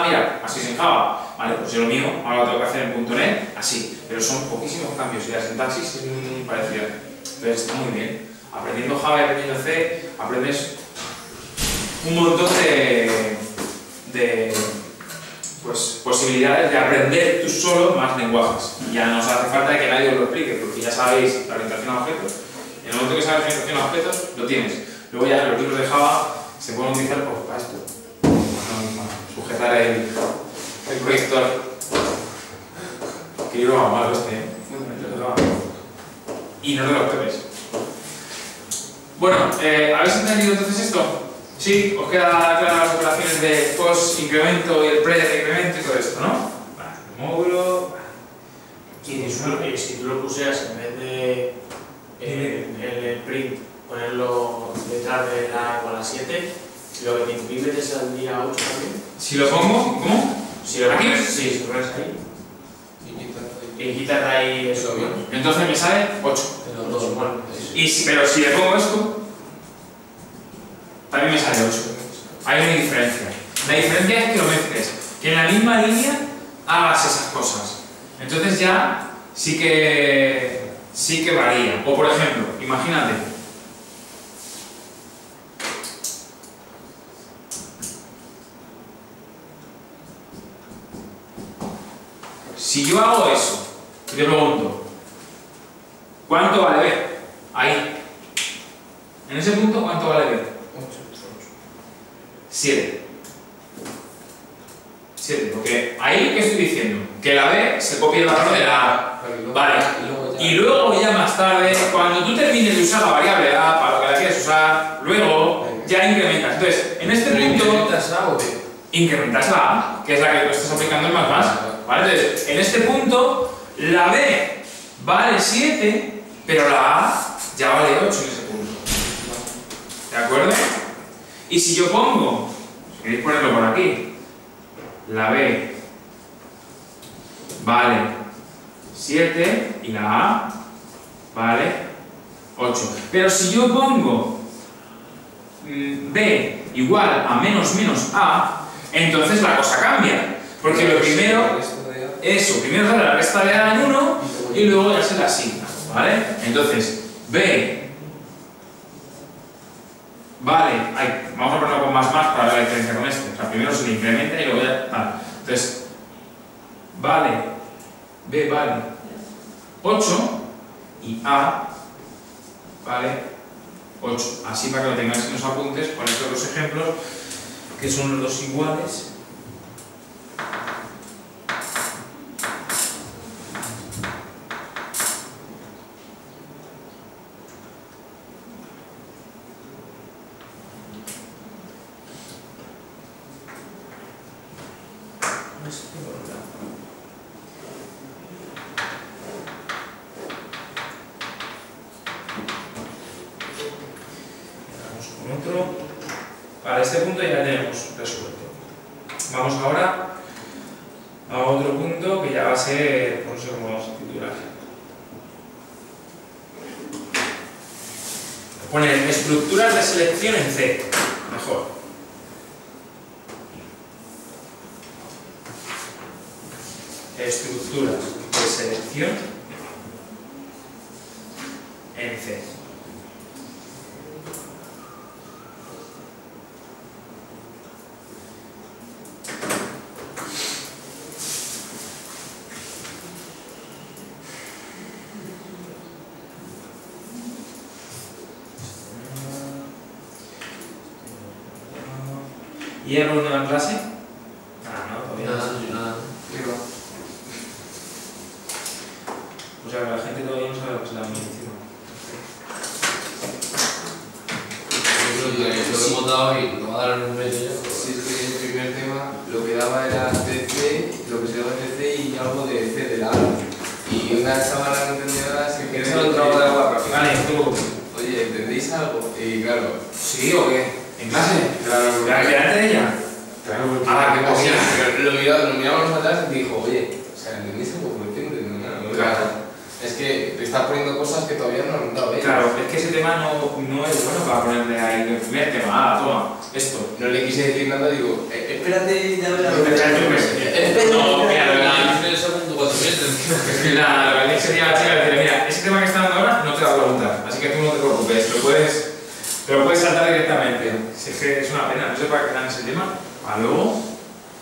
Mira, así es en Java, vale, pues yo lo mío, ahora lo tengo que hacer en .NET, así. Pero son poquísimos cambios y la sintaxis es muy parecida. Entonces está muy bien. Aprendiendo Java y aprendiendo C, aprendes un montón de posibilidades de aprender tú solo más lenguajes. Y ya no os hace falta que nadie os lo explique, porque ya sabéis la orientación a objetos. En el momento que sabes la orientación a objetos, lo tienes. Luego ya los libros de Java se pueden utilizar para esto. Para sujetar el proyector. Que libro va malo este, ¿eh? Y no te lo esperes. Bueno, ¿habéis entendido entonces esto? Sí, os quedan claras las operaciones de post-incremento y el pre-incremento y todo esto, ¿no? Vale, el módulo. Y si tú lo pusieras en vez de el print, ponerlo detrás de la igual a 7, lo que te imprime te saldría 8 también. Si lo pongo, ¿cómo? Si lo ¿Aquí? pones, sí, si lo pones ahí. Y quitas de ahí eso, ¿no? Entonces me sale 8. Pero dos igual. Pero si le pongo esto, también me sale 8. Hay una diferencia. La diferencia es que lo mezcles, que en la misma línea hagas esas cosas. Entonces ya sí que varía. O por ejemplo, imagínate. Si yo hago eso, y te pregunto, ¿cuánto vale B? Ahí. En ese punto, ¿cuánto vale B? 7. 7, porque ahí, ¿qué estoy diciendo? Que la B se copia el valor de la A. Vale. Y luego ya más tarde, cuando tú termines de usar la variable A para lo que la quieres usar, luego ya incrementas. Entonces, en este punto... ¿Incrementas A o B? incrementas la A, que es la que tú estás aplicando en más, ¿vale? Entonces, en este punto, la B vale 7, pero la A ya vale 8 en ese punto. ¿De acuerdo? Y si yo pongo, si queréis ponerlo por aquí, la B vale 7 y la A vale 8. Pero si yo pongo B igual a menos A, entonces la cosa cambia. Porque lo primero, primero sale la resta de A en 1 y luego ya se la asigna, ¿vale? Entonces, B vale, vamos a ponerlo con más para ver la diferencia con este. O sea, primero se le incrementa y luego ya tal. Entonces, B vale 8 y A vale 8. Así para que lo tengáis en los apuntes, con estos dos ejemplos, que son los dos iguales. Para este punto ya tenemos resuelto. Vamos ahora a otro punto que ya va a ser, no sé cómo vamos a titular. Poner estructuras de selección en C, mejor. Estructuras de selección en C. ¿Y hay alguna en la clase? No, todavía no. Nada. O sea, que la gente todavía no sabe lo que es la medicina. Lo hemos dado y lo va a dar en un mes ya. Sí, es que el primer tema lo que daba era CC, lo que se daba CC y algo de C de la A. Y una chavala no entendía nada, se quedó en el trabajo de agua rápida. Vale, tú. Oye, ¿entendéis algo? Y claro. ¿Sí o qué? ¿En clase? Claro. ¿Delante de ella? Claro, Ah, qué así, cogida. lo miramos atrás y dijo, oye, o sea, ¿entendéis algo? ¿Por qué no entiendo nada? Claro. Es que te está poniendo cosas que todavía no han dado ella. Claro, es que ese tema no es bueno para ponerle ahí el primer tema. Toma, esto. No le quise decir nada, digo, espérate, ya verás. No, mira, lo En el segundo 4 meses. es que la realidad sería la chica decirle, mira, ese tema que está dando ahora no te va a preguntar, así que tú no te preocupes, te lo puedes saltar directamente. Si es que es una pena, no sé para qué dan ese tema. A luego.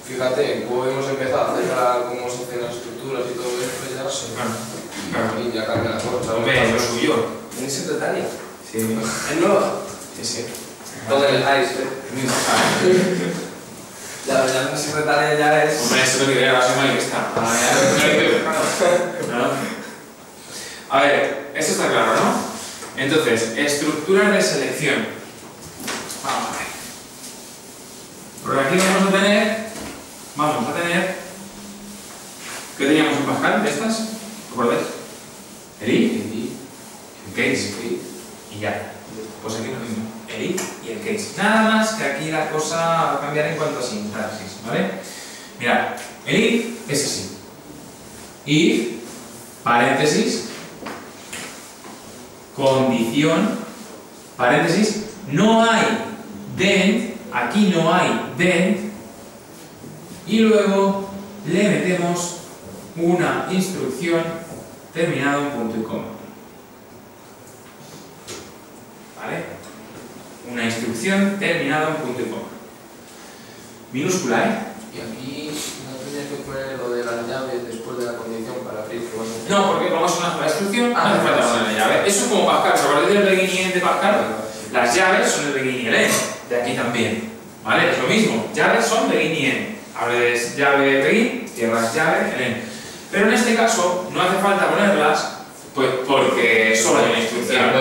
Fíjate, cómo hemos empezado a hacer cómo se hacen las estructuras y todo esto ya. Claro. Y ya cambia la cosa. Hombre, lo suyo. ¿Es secretaria? Sí. ¿Es nueva? Sí, sí. Todo el ice, Ya la secretaria ya es. Hombre, esto es lo que diría la semana que está. A ver, esto está claro, ¿no? Entonces, estructuras de selección. Vamos a ver. Por aquí vamos a tener. ¿Qué teníamos en Pascal de estas? ¿Recordáis? El if, el case y ya. Pues aquí lo mismo. El if y el case. Nada más que aquí la cosa va a cambiar en cuanto a sintaxis, ¿vale? Mirad, el if es así. If, paréntesis, condición, paréntesis, no hay then, aquí no hay then, y luego le metemos una instrucción terminada en punto y coma. ¿Vale? Una instrucción terminada en punto y coma. Minúscula, ¿eh? Y aquí no tenía que poner lo de las llaves después de la condición para abrir. No, porque como es una instrucción, no hace falta poner la llave. Eso es como Pascal. ¿Os acordáis del beginning de Pascal? Las llaves son el beginning y el end. De aquí también. ¿Vale? Es lo mismo. Llaves son beginning y end. Abres llave begin, cierras llave el end. Pero en este caso no hace falta ponerlas pues porque solo hay una instrucción.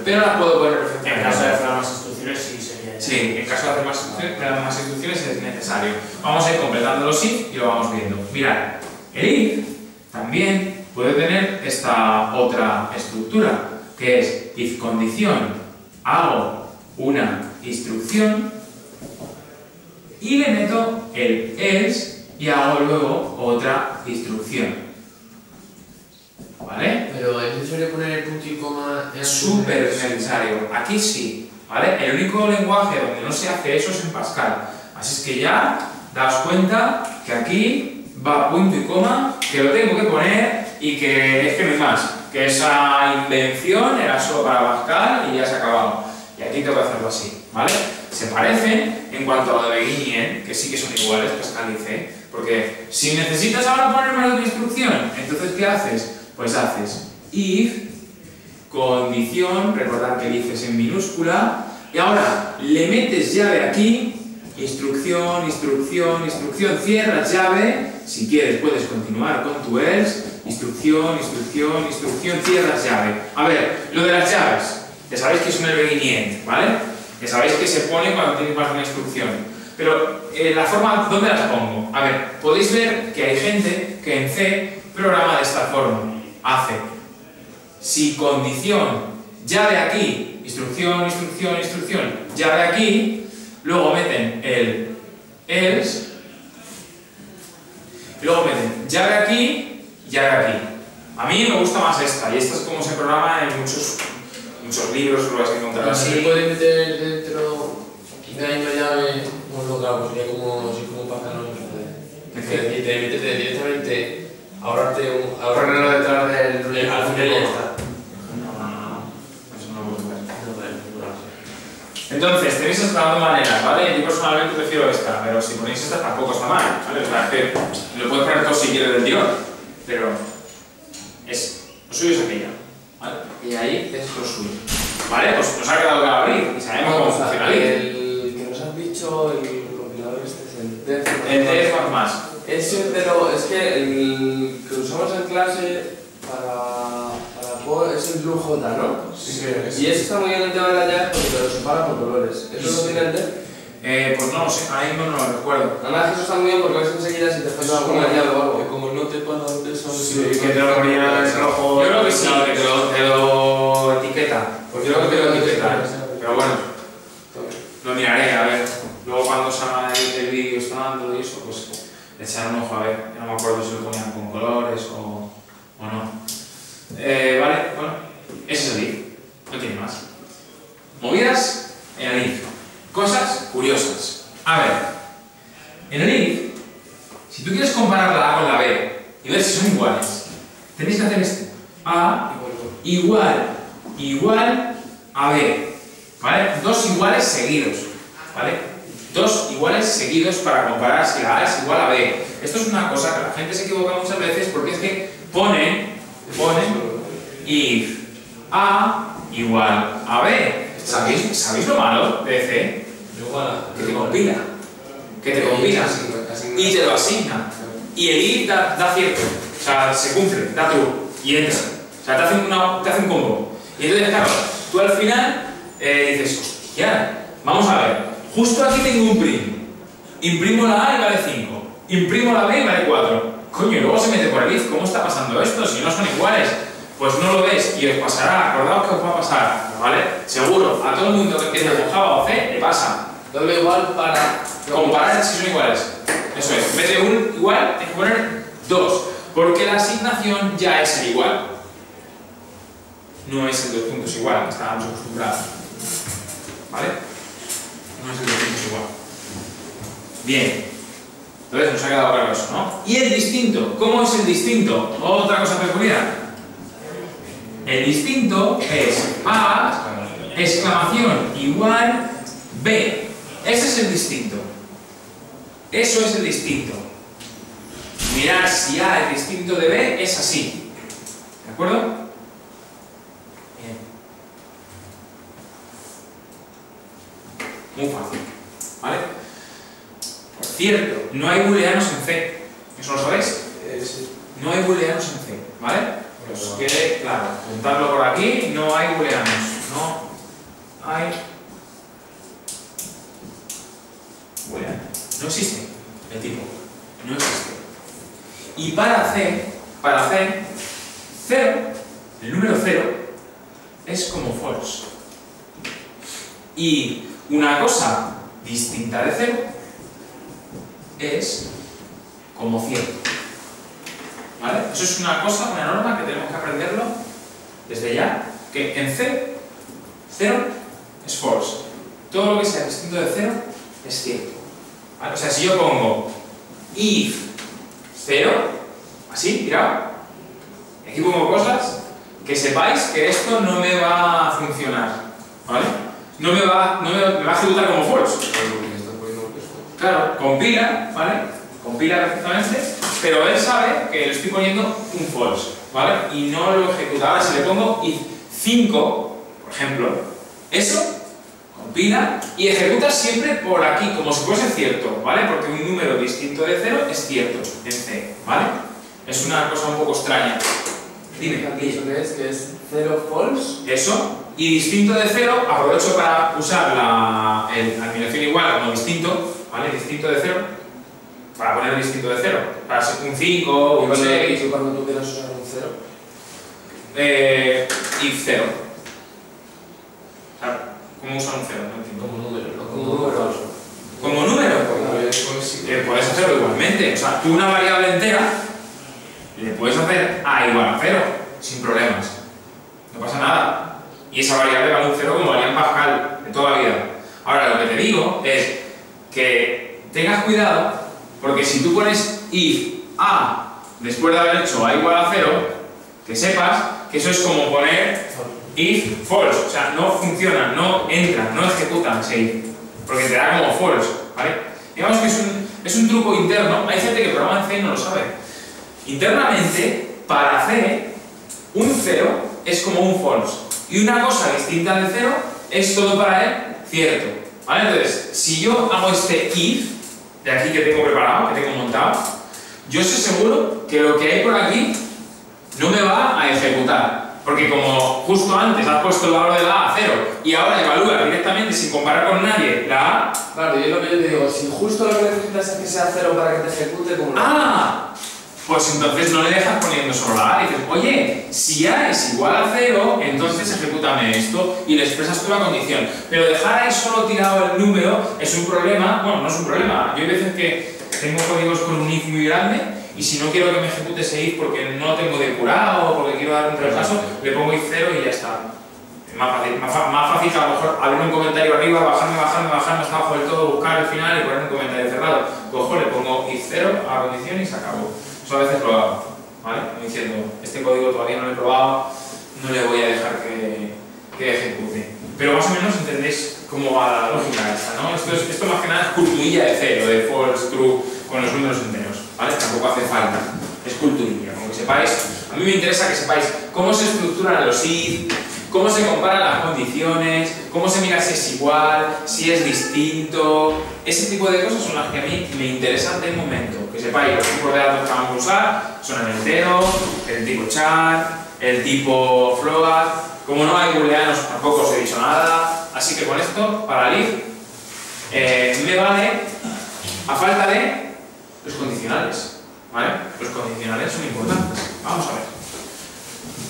Pero las puedo poner En perfectamente. caso de fueran más instrucciones, sí sería eso. Sí, en caso de hacer más instrucciones es necesario. Vamos a ir completando los if y lo vamos viendo. Mirad, el if también puede tener esta otra estructura, que es if condición, hago una instrucción y le meto el else y hago luego otra instrucción. ¿Vale? Pero es necesario poner el punto y coma. Es súper necesario. Aquí sí, ¿vale? El único lenguaje donde no se hace eso es en Pascal. Así es que ya daos cuenta que aquí va punto y coma, que lo tengo que poner y que es que no hay más. Que esa invención era solo para Pascal y ya se ha acabado. Y aquí tengo que hacerlo así, ¿vale? Se parecen en cuanto a lo de begin, que sí que son iguales, Pascal dice, porque si necesitas ahora ponerme otra instrucción, entonces ¿qué haces? Pues haces if, condición, recordad que el if es en minúscula, y ahora le metes llave aquí, instrucción, instrucción, instrucción, cierras llave, si quieres puedes continuar con tu else, instrucción, instrucción, instrucción, cierras llave. A ver, lo de las llaves, ya sabéis que es un begin, ¿vale? Ya sabéis que se pone cuando tienes más de una instrucción. Pero la forma, ¿dónde las pongo? A ver, podéis ver que hay gente que en C programa de esta forma. Hace si condición, llave aquí, instrucción, instrucción, instrucción, llave aquí, luego meten el else, luego meten llave aquí, llave aquí. A mí me gusta más esta, y esta es como se programa en muchos libros, lo vais a encontrar así. ¿Se puede meter dentro de ahí una llave? Bueno, claro, sería como si como Pascal no se puede. Y te metes directamente. Ahorrarlo detrás del al final ya está. Eso no lo puedo ver. Entonces, tenéis estas dos maneras, ¿vale? Yo personalmente prefiero esta, pero si ponéis esta tampoco está mal, ¿vale? O sea, que lo puedes poner todo si quieres del tirón, pero lo suyo es aquella, ¿vale? Y ahí es lo suyo. ¿Vale? Pues nos ha quedado claro abrir y sabemos cómo funciona ahí. El que nos has dicho, el compilador este es el def. El def más. Ese, pero es que el que usamos en clase para es el Blue J, ¿no? Sí, y ese está muy bien el tema de la llave porque te lo separa por colores. ¿Eso lo tiene el def? Pues no lo sé, ahora mismo no lo recuerdo. Nada más que eso está muy bien porque ves enseguida si te falta alguna llave o algo. Como no te pagan de eso, Sí, que te lo ponía en rojo. Yo creo que sí, que te lo etiqueta. Pues yo creo que te lo etiqueta, pero bueno, lo miraré, a ver. Luego cuando salga el vídeo estando y eso, pues echar un ojo a ver. No me acuerdo si lo ponían con colores o no. Vale, bueno, ese es el if, no tiene más. Movidas en el if. Cosas curiosas. A ver, en el if, si tú quieres comparar la A con la B y ver si son iguales, tenéis que hacer esto. A igual a B. ¿Vale? Dos iguales seguidos. ¿Vale? Dos iguales seguidos para comparar si la A es igual a B. Esto es una cosa que la gente se equivoca muchas veces porque es que ponen if A igual a B. ¿Sabéis lo malo de C? Que te compila. Que te compila. Y te lo asigna. Y el if da cierto. O sea, se cumple, da true. Y entra. O sea, te hace un combo. Y entonces, claro, tú al final dices, hostia, vamos a ver. Justo aquí tengo un prim. Imprimo la A y vale 5. Imprimo la B y vale 4. Coño, y luego se mete por el if. ¿Cómo está pasando esto? Si no son iguales. Pues no lo ves y os pasará. Acordaos que os va a pasar. ¿Vale? Seguro. A todo el mundo que empieza con Java o C le pasa. Doble igual para Comparar si son iguales. Eso es. En vez de un igual, hay que poner 2. Porque la asignación ya es el igual. No es el 2 puntos igual, que estábamos acostumbrados. ¿Vale? No es el 2 puntos igual. Bien. Entonces nos ha quedado claro eso, ¿no? Y el distinto. ¿Cómo es el distinto? Otra cosa peculiar. El distinto es A, exclamación, igual, B. Ese es el distinto. Eso es el distinto. Mirad si A es distinto de B, es así. ¿De acuerdo? Bien. Muy fácil. ¿Vale? Por cierto, no hay booleanos en C. ¿Eso lo sabéis? sí. No hay booleanos en C. ¿Vale? Pues quede claro. Apuntarlo por aquí, no hay booleanos. No hay No existe el tipo. No existe. Y para C, 0, el número 0, es como false. Y una cosa distinta de 0 es como cierto. ¿Vale? Eso es una cosa, una norma que tenemos que aprenderlo desde ya, que en C, 0 es false. Todo lo que sea distinto de 0 es cierto. ¿Vale? O sea, si yo pongo if 0, así, mirad, aquí pongo cosas que sepáis que esto no me va a funcionar. ¿Vale? Me va a ejecutar como false. Claro, compila, ¿vale? Compila perfectamente, pero él sabe que le estoy poniendo un false, ¿vale? Y no lo ejecuta. Ahora, si le pongo if 5, por ejemplo, eso compila y ejecuta siempre por aquí, como si fuese cierto, ¿vale? Porque un número distinto de 0 es cierto en C, ¿vale? Es una cosa un poco extraña. Dime, ¿Eso qué es? ¿Que es 0 false? Eso. Y distinto de 0, aprovecho para usar la eliminación igual como distinto, ¿vale? Distinto de 0, para poner distinto de 0, para ser un 5 o un 6. ¿Y cuando tú quieras usar un 0? If 0. Claro, ¿cómo usar un 0? No entiendo. Como número, ¿no? Como número. ¿Como número? Puedes hacerlo igualmente. O sea, tú una variable entera le puedes hacer a igual a 0, sin problemas. No pasa nada. Y esa variable vale un 0 como valía en Pascal de toda la vida. Ahora, lo que te digo es que tengas cuidado, porque si tú pones if a después de haber hecho a igual a 0, que sepas que eso es como poner if false. O sea, no funciona, no entra, no ejecuta ese if, porque te da como false, ¿vale? Digamos que es un truco interno. Hay gente que programa en C y no lo sabe. Internamente, para C, un 0 es como un false. Y una cosa distinta de 0 es todo para él cierto. ¿Vale? Entonces, si yo hago este if, de aquí que tengo preparado, que tengo montado, yo estoy seguro que lo que hay por aquí no me va a ejecutar. Porque como justo antes has puesto el valor de la A a 0 y ahora evalúa directamente sin comparar con nadie la A. Claro, y es lo que yo te digo, si justo lo que necesitas es que sea 0 para que te ejecute, como ¡Ah! Pues entonces no le dejas poniendo solo la A. Dices, oye, si A es igual a 0, entonces ejecútame esto y le expresas tú la condición. Pero dejar ahí solo tirado el número es un problema. Bueno, no es un problema. Yo hay veces que tengo códigos con un if muy grande y si no quiero que me ejecute ese if porque no tengo depurado o porque quiero dar un repaso, le pongo if 0 y ya está. Más fácil que a lo mejor abrir un comentario arriba, bajarme hasta abajo del todo, buscar el final y poner un comentario cerrado. Cojo, le pongo if 0 a la condición y se acabó. Eso a veces lo hago, ¿vale? Diciendo, este código todavía no lo he probado, no le voy a dejar que ejecute. Pero más o menos entendéis cómo va la lógica esta, ¿no? Esto más que nada es culturilla de cero, de false, true, con los números enteros, ¿vale? Tampoco hace falta, es culturilla, como que sepáis. A mí me interesa que sepáis cómo se estructuran los if, cómo se comparan las condiciones, cómo se mira si es igual, si es distinto. Ese tipo de cosas son las que a mí me interesan del momento. Que sepáis los tipos de datos que vamos a usar, son el entero, el tipo char, el tipo float. Como no hay booleanos tampoco os he dicho nada. Así que con esto, para el if, me vale a falta de los condicionales. ¿Vale? Los condicionales son importantes. Vamos a ver.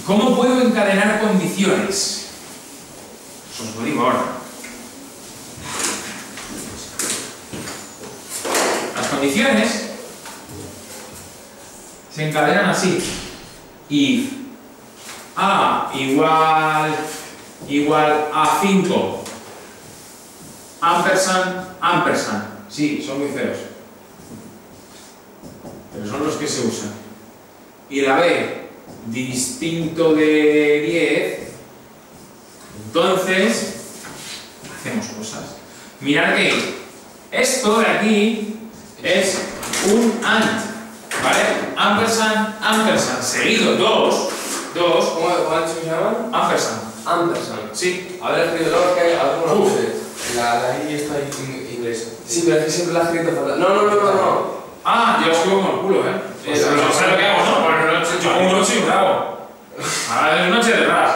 ¿Cómo puedo encadenar condiciones? Os lo digo ahora. Las condiciones se encadenan así. If A igual a 5 ampersand. Sí, son muy feos. Pero son los que se usan. Y la B distinto de 10, entonces hacemos cosas. Mirad que esto de aquí es un AND, ¿vale? Ampersand, seguido, dos. ¿Cómo han dicho que se llaman? Ampersand. Sí. A ver, escrito que hay algunos. La I está ahí en inglés. Sí, pero es que siempre la has escrito fatal. No. Ah, yo escribo con el culo, ¿eh? O sea, no sé lo que hago, ¿no? Yo hago un 8 y un bravo. Ahora es noche detrás.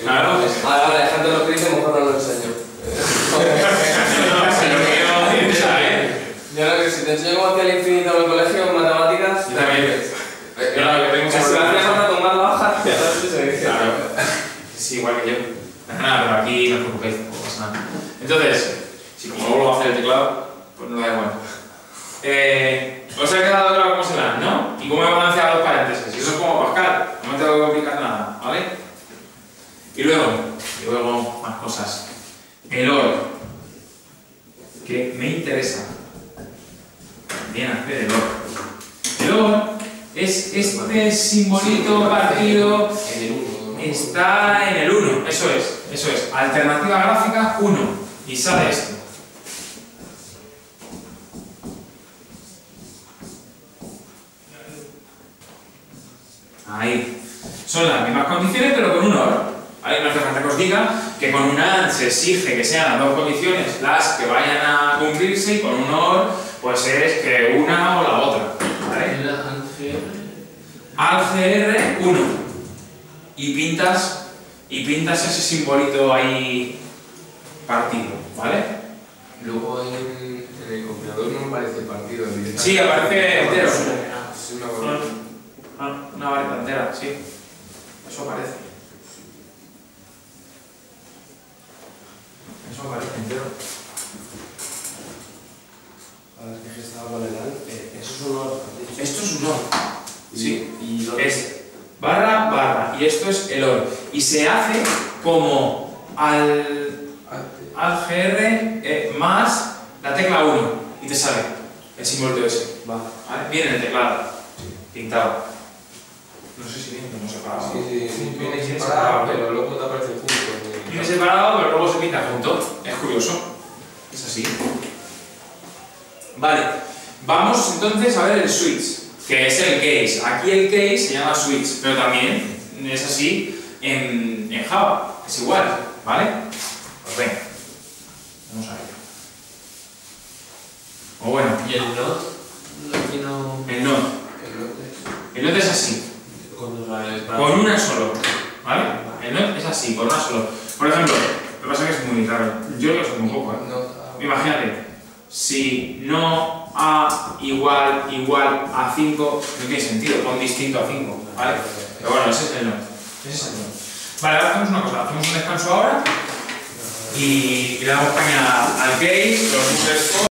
Claro. Ahora, dejando lo que dice, mejor no lo enseño. No sé lo que yo decir, ¿eh? Yo Si lo hacías para tomar la hoja, te haces eso. Claro. Sí, igual que yo. Nada, pero aquí no os preocupéis, no pasa nada. Entonces, si como luego lo va a hacer el teclado, pues no da igual. Os ha quedado claro cómo se dan, ¿no? Y cómo he balanceado los paréntesis. Y eso es como Pascal, no me tengo que complicar nada, ¿vale? Y luego más cosas. El OR, que me interesa. Bien hacer el OR. El OR es este simbolito partido, está en el 1, eso es. Alternativa gráfica 1, y sale esto. Ahí. Son las mismas condiciones, pero con un OR. ¿Vale? No hace falta que os diga que con un AND se exige que sean las dos condiciones las que vayan a cumplirse, y con un OR pues es que una o la otra. ¿Vale? ALGR 1. Y pintas ese simbolito ahí partido, ¿vale? Luego en el compilador no aparece partido. Sí, aparece entero. Es una barra. Una varita entera, sí. Eso aparece. Eso aparece entero. A ver, que estaba con el AND. Eso es un OR. Esto es un OR. Sí. Y lo Es barra, barra. Y esto es el OR. Y se hace como al GR más la tecla 1. Y te sale el símbolo ese. Va. ¿Vale? Viene en el teclado. Pintado. No sé si viene como separado. Sí, viene separado, pero luego te aparece junto. Viene separado, pero luego se pinta junto. Es curioso. Es así. Vale. Vamos entonces a ver el switch, que es el case. Aquí el case se llama switch, pero también es así en Java. Es igual, ¿vale? Pues venga. Vamos a ver. O bueno. ¿Y el not? Aquí no... El not. El not es así. Con una solo, ¿vale? El not es así, con una solo. Por ejemplo, lo que pasa es que es muy raro. Yo lo sé muy poco, ¿eh? Imagínate, si no A igual a 5, no tiene sentido, pon distinto a 5, ¿vale? Pero bueno, ese es el not. Vale, ahora hacemos una cosa, hacemos un descanso ahora y le damos caña al case, los